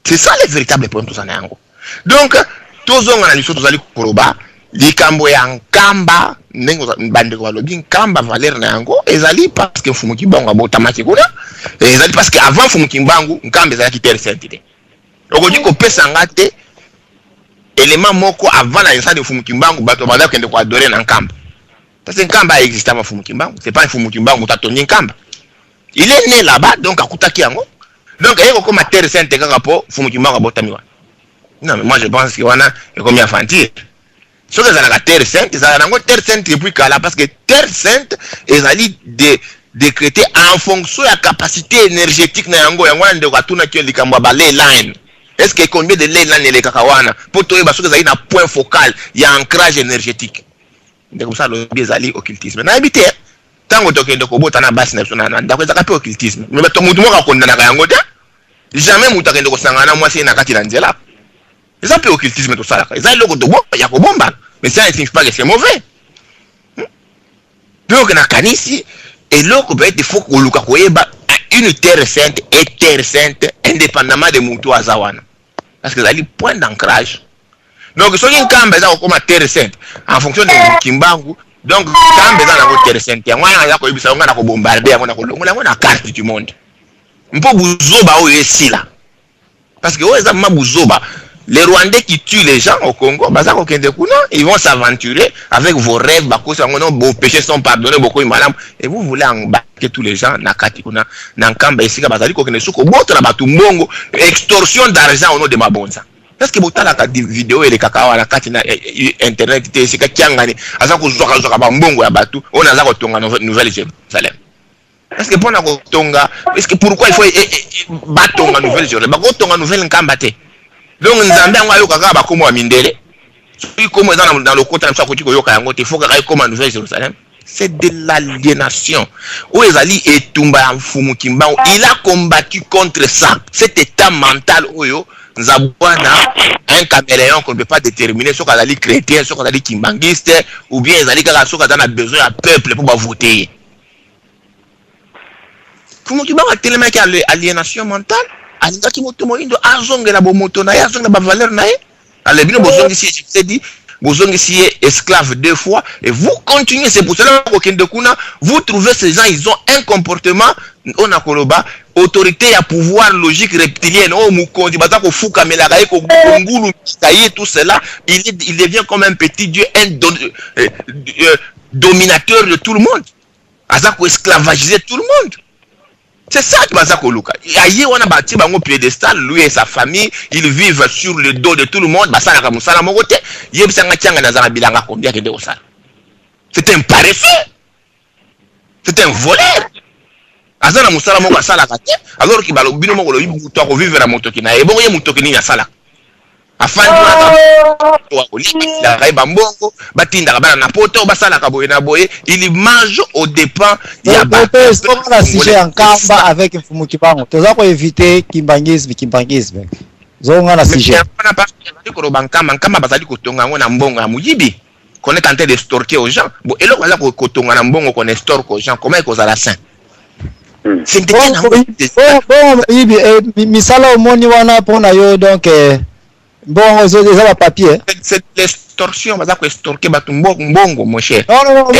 C'est ça le véritable problème tous en ango. Donc tous on analyse tous ali koroba likambo ya nkamba nengo bande ko balobi nkamba valeur na yango ezali parce que fumu kibango abotamaki kuna ezali parce que avant fumu kimbangu nkamba ezali terre sainte. Okoji ko pesa ngate élément moko avant la naissance de fumu kimbangu bato bala kende ko adorer na nkamba. Parce que Nkamba existe avant Fumu Kimbangu. C'est pas un Fumu Kimbangu qui a tenu Nkamba. Il est né là-bas, donc à Koutaki Yango. Donc il y a comme terre sainte pour Fumu Kimbangu à Botamiwa. Non, mais moi je pense qu'il y a comme infantile. Ce que c'est la terre sainte, c'est la terre sainte depuis qu'elle parce que terre sainte est allée décréter en fonction de la capacité énergétique de Yango. Yango a de Katuna qui est le Kambaba ley line. Est-ce qu'il y a combien de ley line et les Kakawana pour trouver parce que ça a un point focal, il y a un ancrage énergétique. C'est comme ça le bizali occultisme. Na habité tango tokende ko bota na basi na sona na ndako za kape occultisme. Mais to mutu moka kondana ka yango te. Jamais mutu akende ko sangana mwasi na kati na nzela. Ça peut occultisme tout ça là. Ça loko to bo ya ko bomba. Mais ça ne signifie pas que c'est mauvais. Donc na kanisi et loko peut être faut ko luka ko yeba une terre sainte et terre sainte indépendamment de mutu azawana. Parce que ça li point d'ancrage. Donc, si on a comme terre sainte, en fonction de Kimbangu, donc, quand on a terre sainte, on a bombardé, on a la carte du monde. On peut bouzoba où est là. Parce que, les Rwandais qui tuent les gens au Congo, ils vont s'aventurer avec vos rêves, vos péchés sont pardonnés, beaucoup madame, et vous voulez embarquer tous les gens dans le camp, extorsion d'argent au nom de ma bonza. Parce que botala ka vidéo et les kakawa na kati na internet te sika kiangani aza ko zoka ba mbongo ya batu on aza ko tonga nouvelle Jérusalem. Parce que pour na ko tonga est-ce que pourquoi il faut batonga nouvelle Jérusalem ba ko tonga nouvelle nkamba te. Donc nzambe ngwa yo kaka ba komo mindele. Soki komo dans le côté na msa ko tiko yo ka yango te faut ka komo nouvelle Jérusalem. C'est de l'aliénation. Où ezali et bitumba ya mfumu Kimbangu. Il a combattu contre ça. Cet état mental oyo Nzabwana, un caméléon qu'on ne peut pas déterminer soit qu'il est chrétien, soit qu'il est kimbanguiste, ou bien il a besoin d'un peuple pour voter. Comment tu vas tellement qu'il y a aliénation mentale? Alinga ki moto moindo azonge na bomoto na azonge na ba valeur na ale bino bozongi si je t'ai dit bozongi si esclave 2 fois et vous continuez. C'est pour cela que kuna vous trouvez ces gens, ils ont un comportement on a koloba autorité à pouvoir logique reptilienne. Oh mukondi baza ko fuka melaka ko ngulu tailler tout cela, il devient comme un petit dieu, un dominateur de tout le monde. Aza ko esclavagiser tout le monde. C'est ça qui va s'accoluka. Aïe, on a bâti un piédestal, lui et sa famille, ils vivent sur le dos de tout le monde. C'est un paresseux. C'est un voleur. Alors qu'il va vivre à Motokina. Et bon, il y a Motokina Sala. Afin il mange au dépens. Il y a un sujet en Kamba avec Mfumu Kimbangu. Tu dois éviter Kimbangisme. Zonga na sujet. Qu'on est tenté de storker aux gens. Bon, et là, qu'on est stork aux gens. Comment est-ce qu'on a la sain? C'est misala omoni wana pona yo donc bon ils ont papier. C'est l'extorsion, va que extorquer mbongo mon cher. Non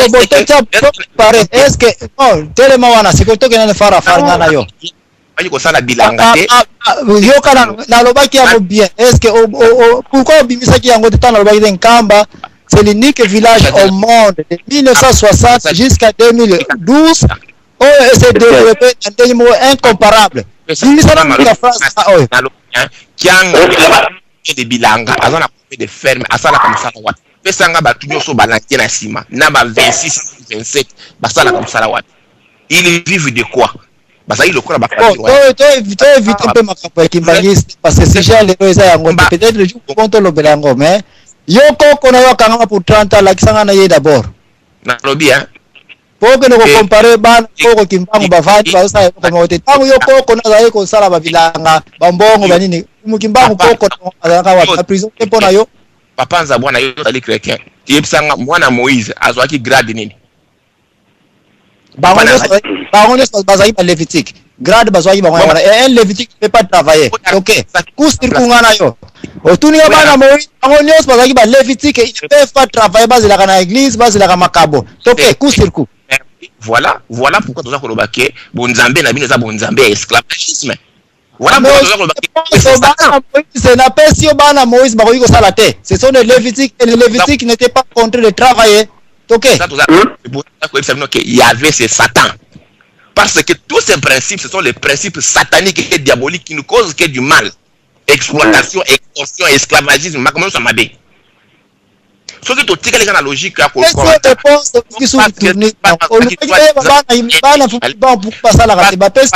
pareil. Est-ce que non tellement wana c'est que to kena fara na yo. Ayi ko sala bilanga te. Yo kana na lobaki yango bien. Est-ce que pourquoi bimisa ki yango tata na lobaki Nkamba? C'est l'unique village au monde de 1960 jusqu'à 2012. Oh, c'est développé un niveau incomparable. Il s'en a mis la phrase. De bilanga, azana de ferme, asala comme ça. Pesanga batunyo so balanté na sima. Naba 26, 27, basala comme ça. Ils vivent de quoi? Basa il le croit ba famille. Toi évite un peu ma campagne kimbangiste parce que si j'ai les réseaux yango peut-être le jour contre le belango mais yoko kona yo kanga pour 30 ans la kisanga na ye d'abord. Na lobby hein. Pour que nous comparer ban ko Kimbangu bavandi ba sa ko mote tangu yoko kona za ko sala ba bilanga bambongo banini Kimbangu ko azaka wa prison tempo na yo papa Nzabwana yo ali chrétien yebisanga mwana Moïse azwaki grade nini bangones bazaki ba Lévitique grade bazwaki ba wana et un Lévitique ne peut pas travailler. OK kustir kungana yo otuni bana Moïse bangones bazaki ba Lévitique ils ne peuvent pas travailler bazila kana église bazila kana makabo. OK kustir ku voilà pourquoi tu as kolobake bonzambe na bino za bonzambe esclavagisme. Voilà c'est la personne bana Moïse bakoki ko sala te. Ce sont les Lévitiques et les Lévitiques n'étaient pas contraints de travailler. OK. Il y avait ces Satan. Parce que tous ces principes, ce sont les principes sataniques et diaboliques qui nous causent que du mal. Exploitation, extorsion, esclavagisme, comment ça m'a dit. Ce qui est totalement la logique là qu'on réponse qui sont tournées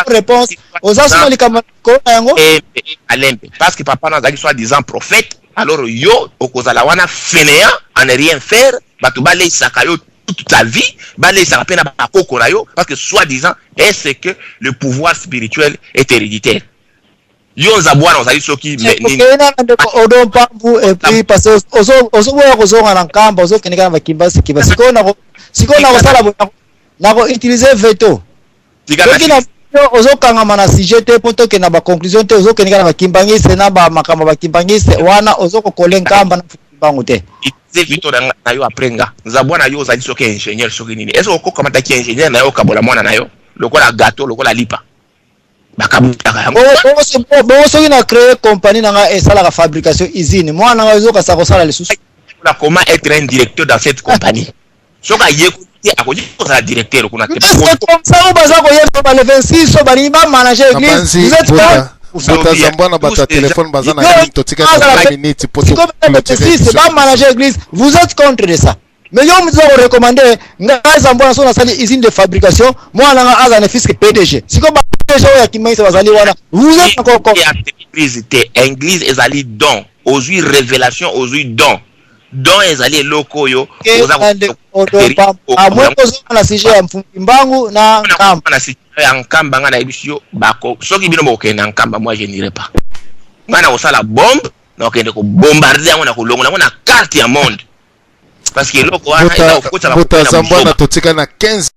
réponse aux anciens les camarades parce que papa n'a dit soi-disant prophète alors yo okozala wana fainéant à ne rien faire batu balé sakayo toute ta vie balé ça peine à koko na yo parce que soi-disant est-ce que le pouvoir spirituel est héréditaire. Yo Nzabwana ozali soki odon pambu et puis parce que ozo na Nkamba ozo keneka na kimbasi siko na kosala na ko utiliser veto soki na ozo kanga mana sujet te poto ke na ba conclusion te ozo keneka na kimbangise na ba makamba ba kimbangise wana ozo ko kolen Nkamba na Kimbangu te c'est veto na yo aprenga Nzabwana yo ozali soki ingénieur soki nini est-ce ko kamata ki ingénieur na yo kabola mwana na yo lokola gâteau lokola lipa. Bon, soki na créer compagnie na esala fabrication usine moi na zo ka sa ko sala lisusu comment être un directeur dans cette compagnie soka yekuti akoji ko sala directeur kuna te comme ça on baza ko yeba ba le 26 so bani ba manager église vous êtes pas Zambwana bata téléphone baza na totika 5 minutes pour tout c'est pas manager église vous êtes contre de ça mais yo mzo ko recommander ngai Zambwana so na sali usine de fabrication moi na aza na fisc PDG siko vous êtes encore comme église ezali don ozui révélation ozui don ezali loko yo à moins que na sujet ya Kimbangu na Nkamba en kamba ngana ebisio bako soki bino bokende en kamba moi je n'irai pas ngana osala bombe na okende ko bombarder yango na kolongola yango na carte ya monde parce que loko wana eza okota ba Bota Zambwana totika na 15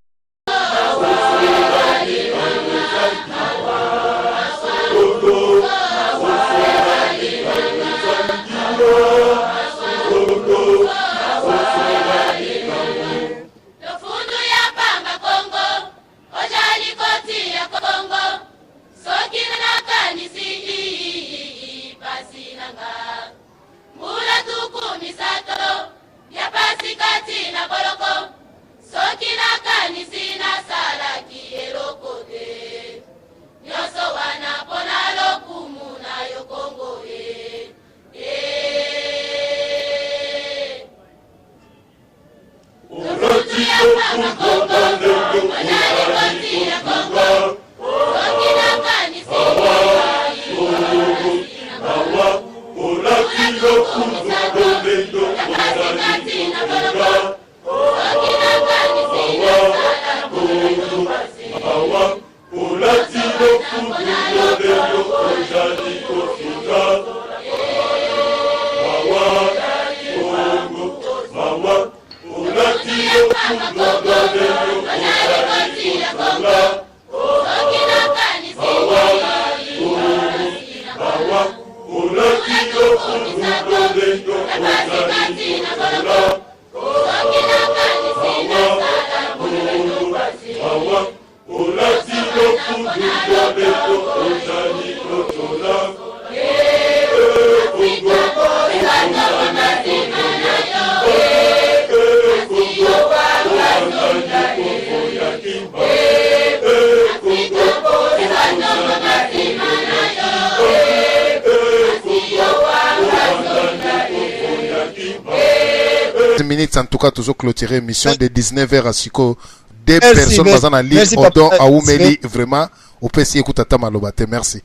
minutes en tout cas toujours clôturer émission de 19h à Siko des personnes dans la ligne Odon Aoumeli vraiment au PC écoute à Malobate merci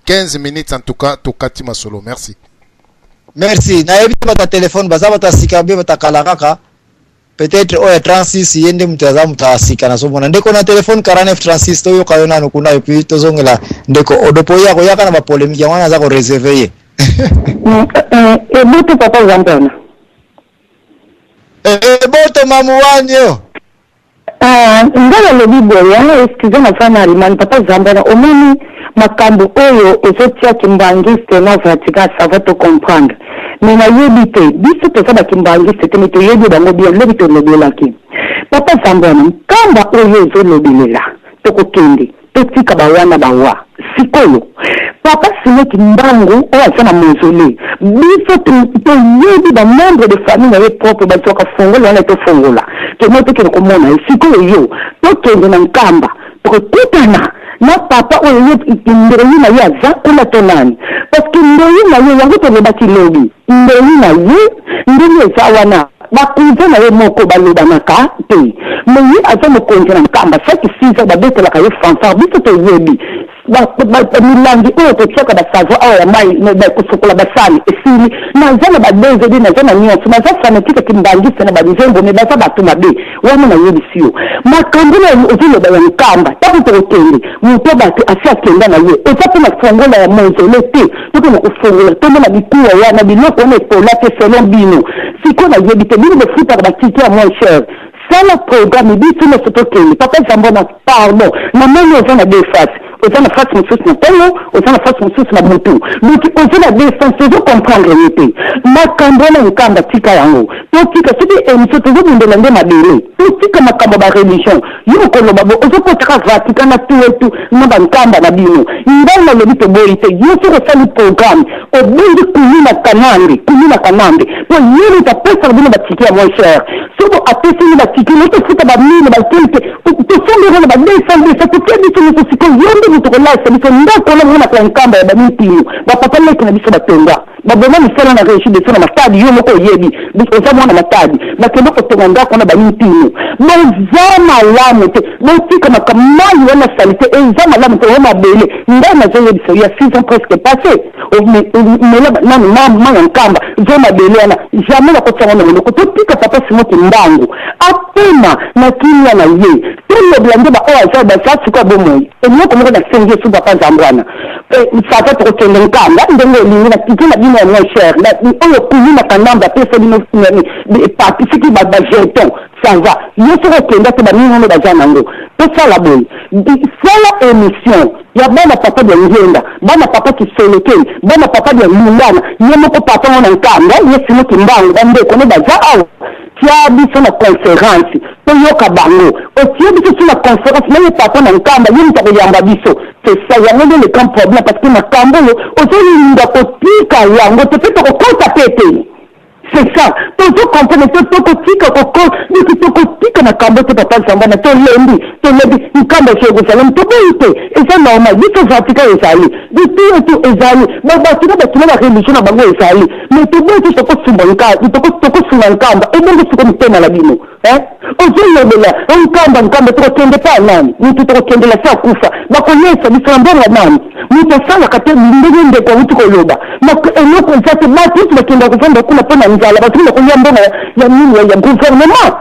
15 minutes en tout cas Tokati Masolo merci na yebi bata téléphone baza bata sikambe bata kalakaka peut-être oya 36 yende mutaza mutasika na somona ndeko na téléphone 49 36 to yoka yona no kuna yopi tozongela ndeko odopo yako yaka na ba polémique wana za ko réserver et boto papa Zambwana boto mamuwanyo ngala lobi boya excusez-moi fana alimani papa Zambwana omoni makambo oyo ezotia kimbangiste na vatika ça va te comprendre mais na yebite biso to saba kimbangiste te mete yebi bango bien lobi to lobelaki papa Zambwana kamba oyo ezolobelela tokokende totika bawana bawa sikolo papa sine kimbangu oyo asana mausolée biso to yebi ba membre de famille na ye propre bazoka fongola na to fongola to moto ke ko mona sikolo yo tokende na nkamba tokutana na papa oyo ndoyi na ye aza kuna tonani parce que ndoyi na ye yango tolobaki lobi ndoyi na ye ndenge eza wana bakuze na ye moko balobanaka te mais ye aza mokonzi na nkamba saki siza babetelaka ye fanfare biso toyebi milangi oyo totiaka basavo awa ya mai kosokola basali esili naza na badezedi naza na nyonso naza fanatique kimbangiste na banzembo me baza bato mabe wana nayebisi yo makambo na ozoloba ya nkamba ntango tokokende moto bato asi akenda na ye oza mpe na fongola ya mausolée te tokende kofongola tomona bikuwa wana biloko wana epola te selon bino sikoyo nayebi te bino bofutaka batike ya moins cher sala programme biso nyonso tokende papa Zambwana pardon na moni oza na deux faces oza na face mosusu na tolo oza na face mosusu na butu donc oza na défense tozo comprendre ye te makambo na nkamba tika yango totika soki émission tozobundela nde mabele totika makambo ba religion yo koloba bo ozopotaka Vatican na tuetu na bankamba na bino ndani na lobi toboyi te yo soki osali programme obendi kumi na kanambe po yeli tapesa bino batiki ya moins cher soko apesini batiki notofuta bamine bakelke tosondera na badesandesa tokebi biso siko yonde mutokolasa biso ndako na mona kwa nkamba ya bamitino bapapa leki na biso batonga babona misala na régie de sona matadi yo moko yebi oza mwana matadi bakende kotonga ndako na bamitino boza malamu te botika makamai wana salite eza malamu te wana bele ndana zoyebisa ya 6 ans presque passé mela nani mama nkamba zona bele na jamais la kotsanga na moloko totika papa papa simo kimbangu apema na kinya na ye tout blande ba o ça ba ça siko bomo et moi comme na sengi su papa zambwana ça va trop tendre nkanda ndenge lingi na kituna bino na cher na o kuni na kanamba pesa bino ni papi siki ba jeton ça va yo soko kenda te ba nino ba janango to sala boy sala émission ya bana papa de ngenda bana papa ki selekeni bana papa de lungana yemo ko papa ngona nkanda yesimo kimbangu bande ko ne baza awo tia biso na conférence to yoka bango o tia biso na conférence na papa na nkanda yimo ta yamba biso c'est ça ya ngende le camp problème parce que na kambo o so linda ko tika yango te pe ko kota pete. C'est ça. Tout comprendre tout tika koko ni tout tika na kambo te papa samba na to lendi ni kambo chez Jerusalem to boite et ça normal ni to fatika ezali ni tout ezali ba tuna la religion na bango ezali mais to boite to ko sumbanka to ko sumankamba et donc c'est comme tena la bino ozoyebela nkamba to kende pa nani ni to kende la sa kufa ba konyesa bisambonga nani ni to sala kate ndenge ko utuko loba na eloko nzate ba tout bakenda kufanda kuna pona nzala ba tuna kuyambonga ya nini ya gouvernement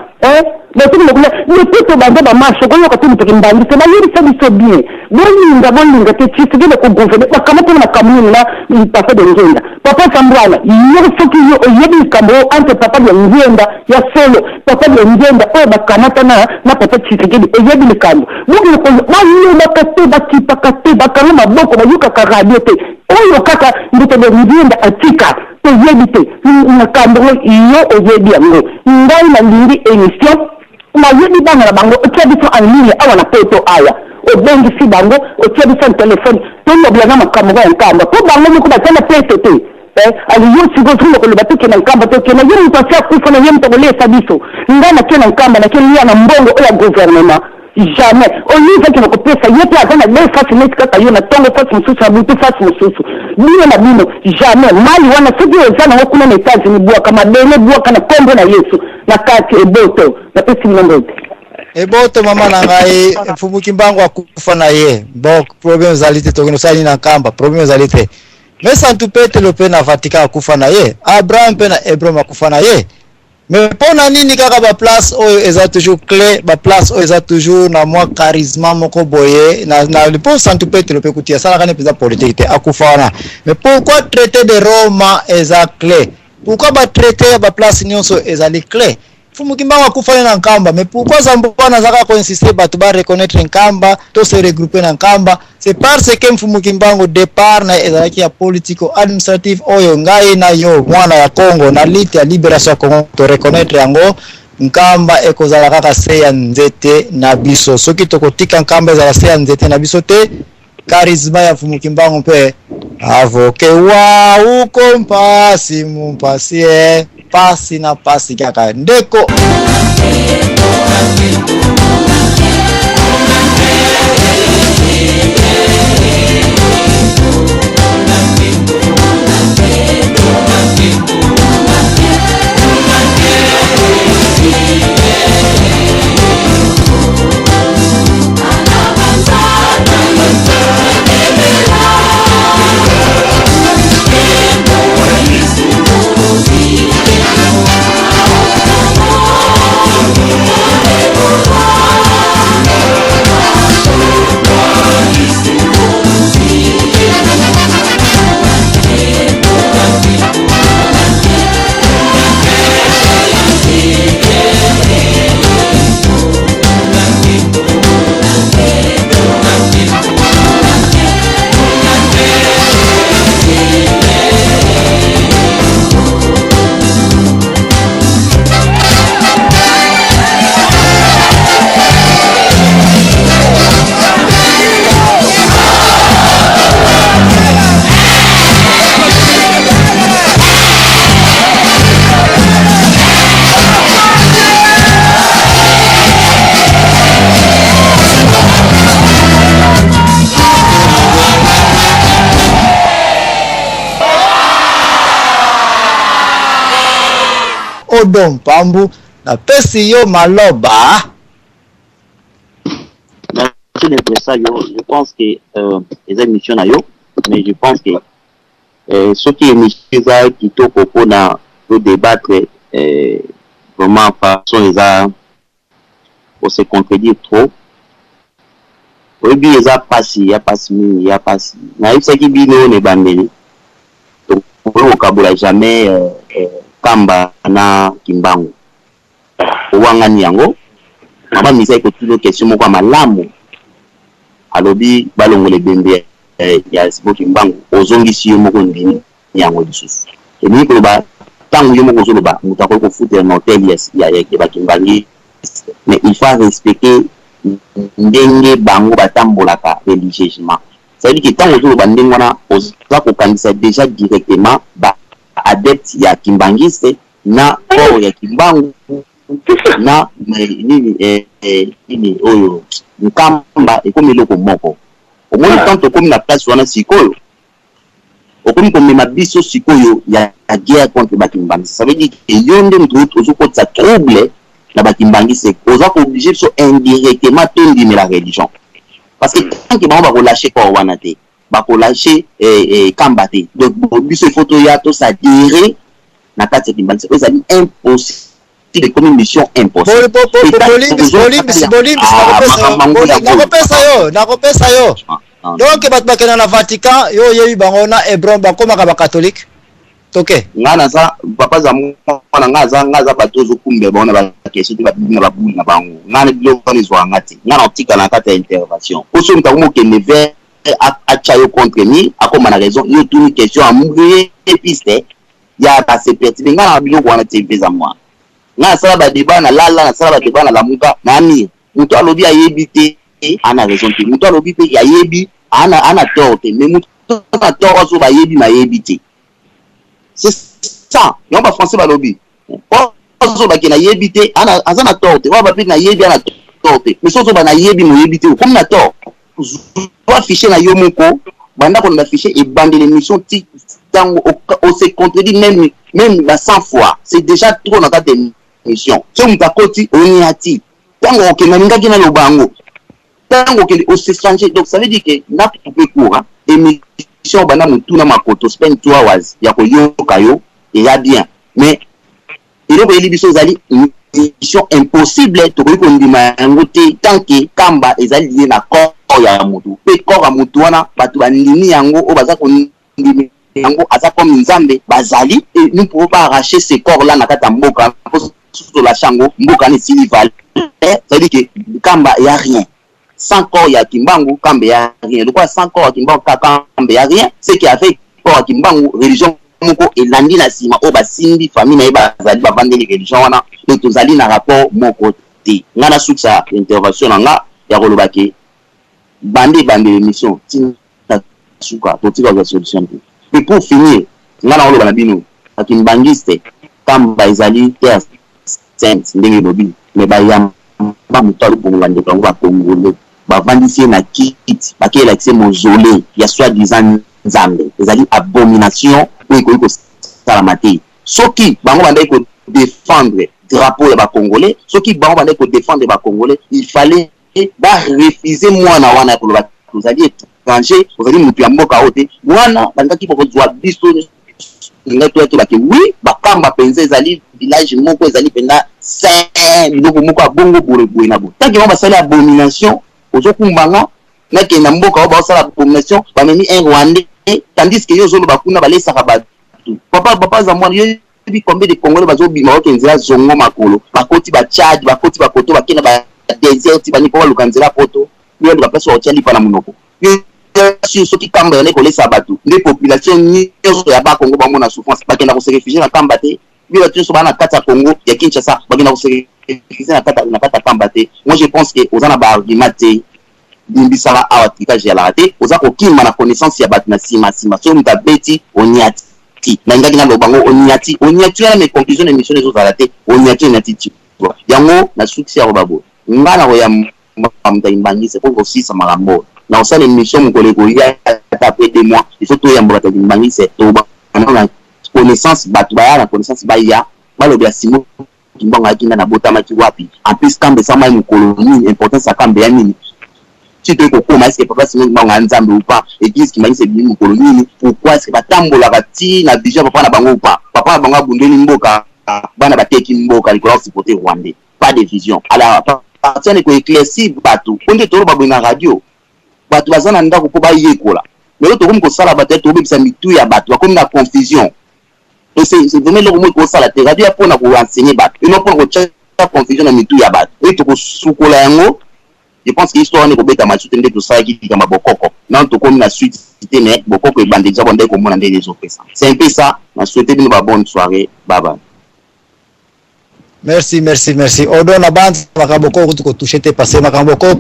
batu ngula ni tout bande ba marche ko yoka tuni pekimbandi c'est la yiri ça biso bien bolinga te tsi de ko gouvernement ba kamata na kamuni na ni papa de ngenda papa sambwana yo foki yo yebi kambo ante papa de ngenda ya solo papa de ngenda o ba kamata na papa tsi de yebi ni kambo mungu ko ba yo bakate bakipakate bakaluma boko ba yuka ka radio te oyo kaka ndito de ngenda atika to yebi te na kambo yo oyebi yango ngai na ndiri émission na yebi bana na bango o tia biso en ligne awa na poto aya o bengi si bango o tia biso téléphone to mo bla na makambo ya nkamba ko bango ni ko ba tena poto te ali yo sigo tumo ko lebatu ke na nkamba to ke na yemu to tia kufa na yemu to lesa biso ngana ke na nkamba na ke liya na mbongo o ya gouvernement jamais o liza ke na ko pesa yepe azana le fasi netika kayo na tongo fasi mususu abutu fasi mususu bino na bino jamais mali wana sidi ezana ngokuna na États-Unis bua kama dele bua kana kombo na Yesu na kati eboto na pesi mnongote eboto mama na ngai mfumuki mbangu akufa na ye bon problème zalite tokino sali na kamba problème zalite mesa ntupete lope na Vatican akufa na ye Abraham pe na Abraham akufa na ye mais pona nini kaka ba place oyo eza toujours clé ba place oyo eza toujours na moi charisme moko boye na le pour santupete lope kutia sala kana pesa politique akufa wana mais pourquoi traiter de Roma eza clé pourquoi ba traiter ba place nyonso eza les clés Fumukimba wakufa na nkamba mais pourquoi Zambwana zaka ko insister batu ba reconnaître nkamba to se regrouper na nkamba c'est parce que Mfumukimba au départ na ezalaki ya politico administrative oyo ngai na yo mwana ya Congo na lite ya libération ya Congo to reconnaître yango nkamba ekozala kaka se ya nzete na biso soki tokotika nkamba ezala se ya nzete na biso te charisme ya Mfumukimba mpe avoke wa uko mpasi mumpasie pasi na pasi kaka ndeko Odom Pambu na pesi yo maloba. Merci de ça, je pense que les émissions na yo, mais je pense que ce qui est émission qui to pour débattre vraiment façon on se contredire trop. Oui, il y a passé, il y a passé. Mais il qui bino ne bandeli. Donc, au Kabula jamais Kamba na Kimbangu. Ouangani yango. Mama misai ko tulo question moko malamu. Alobi balongo le bembe ya sibo Kimbangu. Ozongi siyo moko ndini yango lisusu. Et ni ko ba tangu yo moko zoloba mutako ko foutre un hôtel ya ba Kimbangi. Mais il faut respecter ndenge bango batambolaka religieusement. Ça veut dire que tant que bandenge wana oza ko kanisa déjà directement ba adepte ya kimbangiste na o ya kimbangu na nini oyo nkamba ekomi loko moko. Omoni tanto komi na place wana sikoyo okomi komema biso sikoyo ya guerre contre bakimbangiste. Ça veut dire que yonde mtu ozokotsa trouble na bakimbangiste oza ko obligé so indirectement tondimi la religion. Parce que tant que ba ko lâcher ko wana te ba ko lâcher kambate. Donc biso photo ya to ça dirait na kati kimbangiste c'est impossible comme une mission impossible. nakopesa yo donc bat bakena na Vatican yo yebi bango na Hebron bakoma ka catholique. Ok. Ngana za papa za mwana ngaza batozo kumbe bona ba question ba bina ba buna bango. Ngana bilo koni zwa ngati. Ngana optika na kata intervention. Oso mtakumo ke ne ver a chayo contre ni akoma na raison yo tout question a mourir piste ya ka se perturber ngana bilo kwana TV za mwa. Ngana sala ba débat na lala na sala ba débat na lamuka na ami. Mutu alobi ayebite ana raison te. Mutu alobi pe ayebi ana torte mais mutu na tort so ba yebi ma yebite. C'est ça. Yon ba français ba lobby. Ozo ba kena yebite ana azana torte. Wa ba pe na yebi ana torte. Mais sozo ba na yebi mo yebite comme na tort. Wa afficher na yo moko, banda ko na afficher et bande l'émission ti tango on se contredit même ba 100 fois. C'est déjà trop dans ta émission. So mutakoti oniati. Tango okena ngaki na lobango. Tango ke on se changer. Donc ça veut dire que na couper court émission bana mutuna makoto spend 2 hours ya ko yoka yo et ya bien mais il est libiso zali mission impossible to ko ndima ngote tant que kamba ezali lié na corps ya mutu pe corps ya mutu wana batu bandini yango o baza ko ndimi yango aza comme nzambe bazali et nous pouvons pas arracher ce corps là na kata mboka sur la chango mboka ni silival ça dit que kamba y a rien. Sans corps ya kimbangu kambe ya rien. De quoi sans corps ya kimbangu kambe ya rien, c'est qui a fait corps ya kimbangu religion moko elandi na sima o ba simbi famille na eba zali ba vendre religion wana. Donc tozali na rapport moko te. Ngana suksa intervention nga ya kolobaki bande émission tina suka to tika solution. Et pour finir, ngana oloba na bino akimbangiste kamba ezali terre sainte ndenge lobi mais ba yam ba mutalo bonga ndeko ba Congolais ba vandisi na kit ba ke l'accès mausolée ya soi-disant nzambe ezali abomination oui ko salamate soki bango bandai ko défendre drapeau ya ba Congolais soki bango bandai ko défendre ba Congolais il fallait ba refuser mwana wana ko ba tozali étranger ozali mutu ya mboka ote mwana bandaki ko zwa biso ngato to ba ke oui ba kamba penza ezali village moko ezali penda c'est biloko moko abongo boye na bo tant que on va sala abomination ozokumbanga na ke na mboka o ba sala abomination ba memi un Rwandais tandis que yo zolo bakuna ba lesa ba papa za mwana yo bi combien de Congolais bazo bima o kenzela zongo makolo bakoti ba Tchad bakoti ba koto bakena ba desert ba ni ko lukanzela poto yo ba pesa o tiali pa na munoko yo si soki kamba ne ko lesa batu les population ni ya ba Congo ba mona souffrance bakena ko se réfugier na kamba te bien tu sois na kata Congo ya Kinshasa bagina ko se na kata kambate. Moi je pense que aux ana ba argument te bimbisala awatika je la raté aux a ko kima na connaissance ya batna sima so mutabeti oniati na ngaki na lobango oniati na mes conclusions de mission les autres raté oniati tu yango na succès ya babo ngana ko ya mtaimbangi c'est pour aussi ça marambo na osala émission mukole ko ya tapé des mois il faut to ya mbata mbangi c'est to ba connaissance batubaya na connaissance baya balobi ya simo kimbanga kinda na botama ki wapi en plus kambe sama mu colonie importance ya kambe ya nini si tu ko koma est-ce que papa simo nganga nzambe ou pas et qu'est-ce qui m'a dit c'est mu colonie pourquoi est-ce que batambola bati na déjà papa na bango ou pas papa na bango bundeli mboka bana bateki mboka likolo supporter rwandais pas de vision alors partir ne ko éclaircir bato onde tolo babwenga radio bato bazana ndako po bayekola mais l'autre comme ko sala bato to bebisa mitu ya bato comme na confusion et c'est vraiment le moment ko sala te radio pour na ko enseigner bato et non pour ko tcha confusion na mitu ya bato et to ko sukola yango. Je pense que l'histoire n'est pas bête à ma soutenir tout ça qui dit comme Bokoko. Non, tout comme la suite, c'était net, Bokoko et Bandé, déjà, on est comme on a des autres. C'est un peu ça. Je souhaite une bonne soirée. Bye bye. Merci. Odo na bande, Makamboko, tu touché tes passé, Makamboko,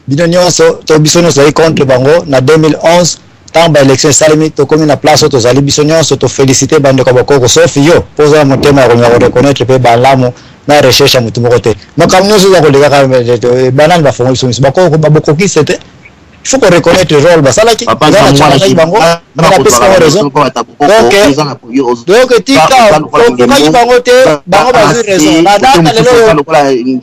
Binonionso, Tobisonio, contre Bango, na 2011, tant d'élection salimi, tu comme une place, tu as l'Ibisonionso, tu félicité Bande Kaboko, sauf yo, pose un thème à reconnaître, pe Balamo. Na recherche mutu mokote makamnyo zo ko lega ka banane ba fongo so bako ko baboko ki c'était il faut qu'on reconnaisse le rôle basala ki papa bango na pesa raison donc tika ko ka bango te bango ba raison na data lelo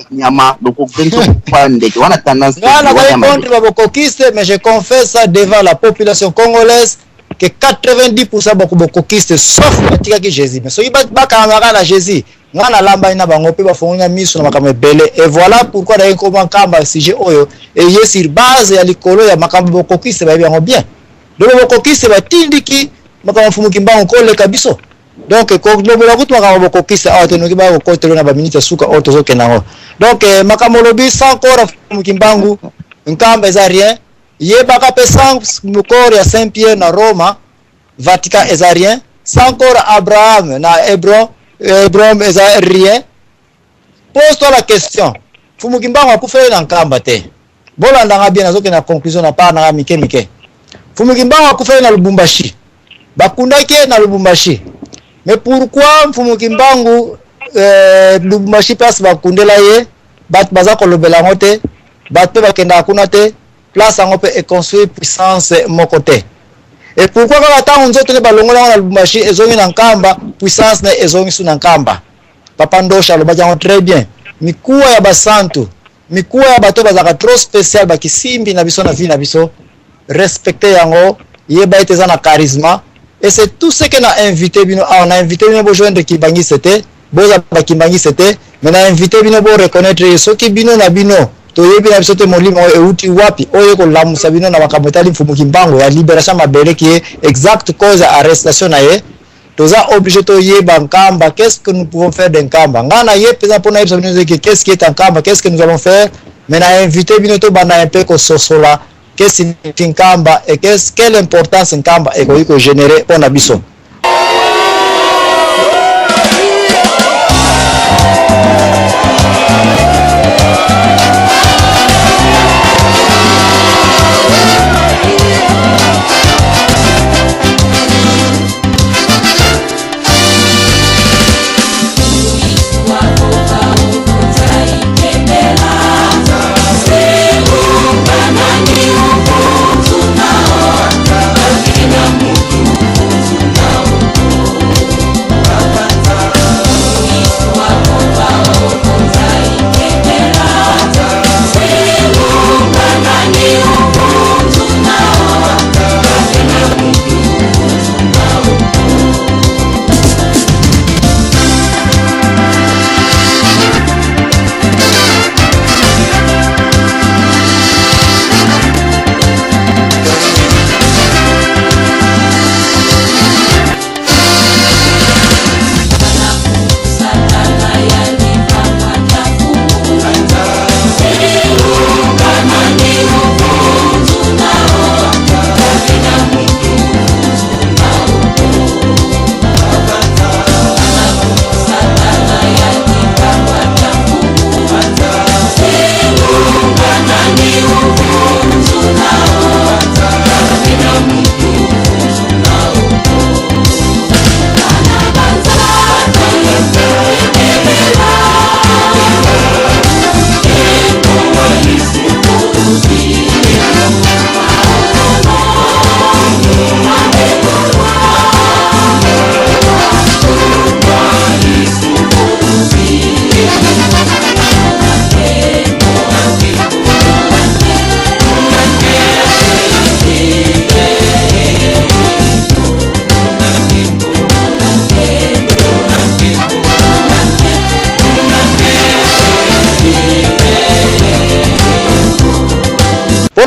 nyama donc gento pande wana tendance na contre baboko ki mais je confesse ça devant la population congolaise que 90% baboko ki sauf tika ki Jésus mais so ba kamara na Jésus ngana lamba ina bango pe bafonga miso na makambo bele et voilà pourquoi d'ailleurs comment kamba sujet oyo et ye sur base ya likolo ya makambo bokokise ba bien bien donc bokokise batindiki makambo fumuki mbango kole kabiso donc ko lobola kutu makambo bokokise awa tenoki ba ko telo na ba minute suka auto zo kenango donc makambo lobi sans corps fumuki mbango nkamba eza rien ye baka pe sans mukoro ya Saint Pierre na Roma Vatican eza rien sans corps Abraham na Hebron eza rien. Pose-toi la question. Fumukimbango akufele na nkamba te. Bola ndanga bien azoke na conclusion na pa na mike. Fumukimbango akufele na Lubumbashi. Bakundake na Lubumbashi. Mais pourquoi Fumukimbango Lubumbashi place bakundela ye bat baza ko lobela ngote bat pe bakenda kuna te place ngo pe e construire puissance mon côté. Et pourquoi quand attend on zote balongola na Lubumbashi ezongi na nkamba puissance na ezongi su na nkamba papa ndosha lo bajango très bien mikuwa ya basantu mikuwa ya bato bazaka trop spécial bakisimbi na biso na vie na biso respecter yango yeba iteza na charisme et c'est tout ce que na invité bino on a invité bino bo joindre ki bangi c'était boza bakibangi c'était mais na invité bino bo reconnaître soki bino na bino toyebi na biso te molimo euti wapi oyo ko lamusa bino na bakabotali mfumuki mbango ya libération mabele qui est exacte cause arrestation na ye toza obligé to yeba nkamba qu'est-ce que nous pouvons faire d'un nkamba ngana ye pesa pona yebisa bino qu'est-ce qui est un nkamba qu'est-ce que nous allons faire mais na invité bino to bana un peu ko sosola qu'est-ce que nkamba et quelle importance nkamba et ko générer pona biso. Tuna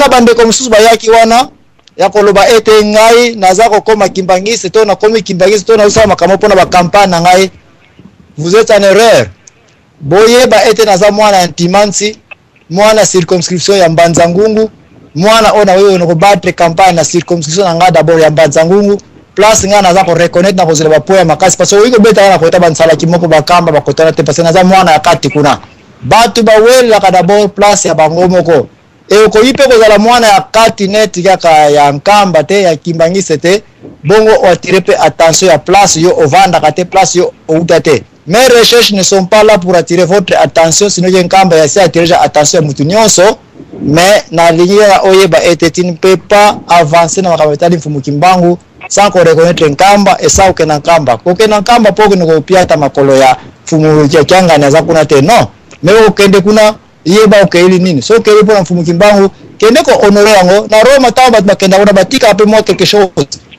na bandeko mususu bayaki wana ya koloba ete ngai naza kokoma kimbangisi to na komi kimbangisi to na usama makambo pona ba campagne na ngai. Vous êtes en erreur. Boyeba ete naza mwana antimansi, mwana circonscription ya Mbanzangungu, mwana ona wewe no battre campagne na circonscription na nga d'abord ya Mbanzangungu, plus nga naza ko reconnaître na kozela bapoya makasi parce que wiko beta na kota bansala kimoko bakamba bakotana te parce que naza mwana ya kati kuna. Batu bawela ka d'abord place ya bangomoko. E ko yipe kozala mwana ya kati net kaka ya nkamba te ya kimbangise te, bongo o tirer attention ya place yo ovanda kate place yo outate. Mes recherches ne sont pas là pour attirer votre attention, sinon j'ai un camp à attirer attention à Moutounionso, mais na lignée oyeba ete tu ne peux pas avancer dans la capitale Mfumukimbangu sans qu'on reconnaisse un kamba et ça aucun kamba. Aucun kamba pour que nous copions ta makolo ya Fumukianga na zakuna te non. Mais okende kuna yeba okeli nini. So kele pour Mfumukimbangu kende ko honorer yango na Roma tamba bakenda kuna batika un peu moi quelque chose.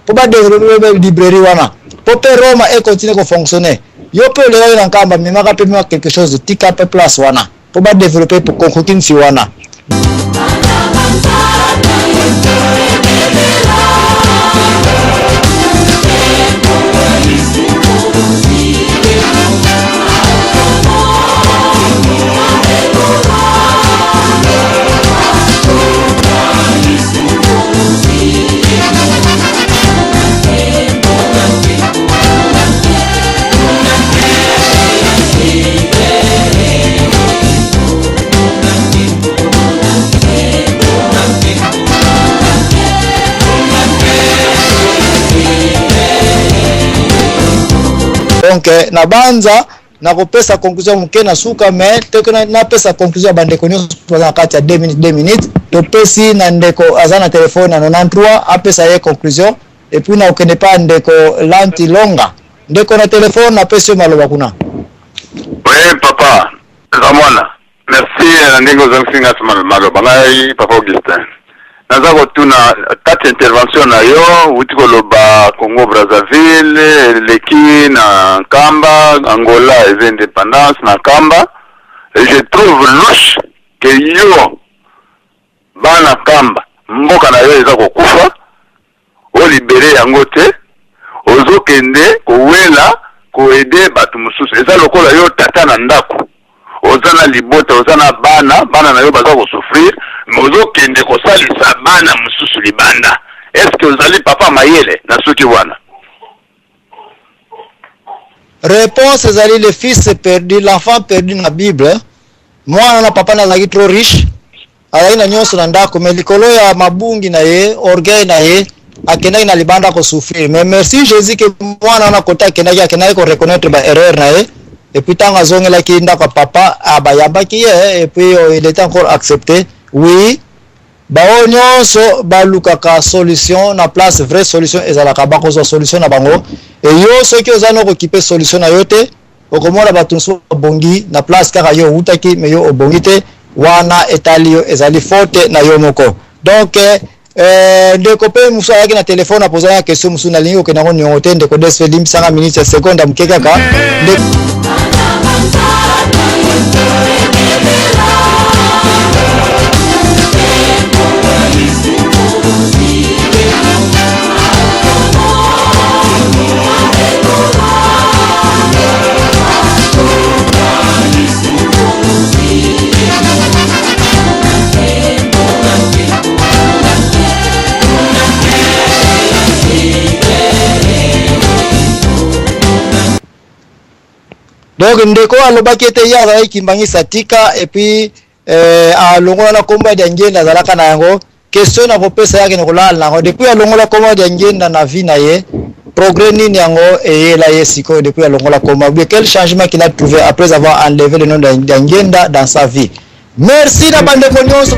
Pour pas développer librairie wana. Pour que Roma et continue à fonctionner. Yo peut le dans kamba mais maka peut moi quelque chose de tika pe place wana pour pas développer pour concourir si wana. Donc na banza na kopesa conclusion mke na suka mais teko na pesa conclusion bandeko nyo na kati ya 2 minutes to pesi na ndeko azana telefone na 93 apesa ye conclusion et puis na okende pa ndeko lanti longa ndeko na telefone na pesi maloba kuna. Oui papa Ramona merci na ndeko zansinga maloba ngai papa Augustin. Naza kotuna tati intervention na yo utiko loba Congo Brazzaville leki na Kamba Angola et indépendance na Kamba et je trouve louche que yo bana Kamba mboka na yo eza kokufa o libéré yango te ozo kende kowela ko aider batu mususu eza lokola yo tata na ndako ozana libota ozana bana na yo baza ko souffrir mozo kende ko salisa bana mususu libanda. Est-ce que vous allez papa mayele na soki wana? Réponse ezali le fils perdu, l'enfant perdu na Bible. Mwana na papa na lagi trop riche. Ala ina nyonso na ndako mais likolo ya mabungi na ye, orgueil na ye, akenda na libanda ko souffrir. Mais merci Jésus que mwana na kota akenda ko reconnaître ba erreur na ye. Et puis tant azongela ki ndako papa abayamba ki ye et puis il est encore accepté. Oui. Bao nyonso balukaka solution na place vraie solution ezalaka bakozo solution na bango et yo soki ozana ko kipe solution na yote okomona batunso bongi na place kaka yo utaki mais yo obongi te wana etalio ezali forte na yo moko. Donc de copain musa yaki na téléphone na poser une question musu na lingo ke na ko nyote ndeko desfelim 5 minutes seconde mkeka ka donc ndeko alobaki ete ya za kimbangisa tika et puis alongola na komba de ngenda zalaka na yango question na kopesa yake ne kolala nango depuis alongola komba de ngenda na vie na ye progrès nini yango eyela yesiko depuis alongola komba quel changement qu'il a trouvé après avoir enlevé le nom de ngenda dans sa vie. Merci na bande nyonso.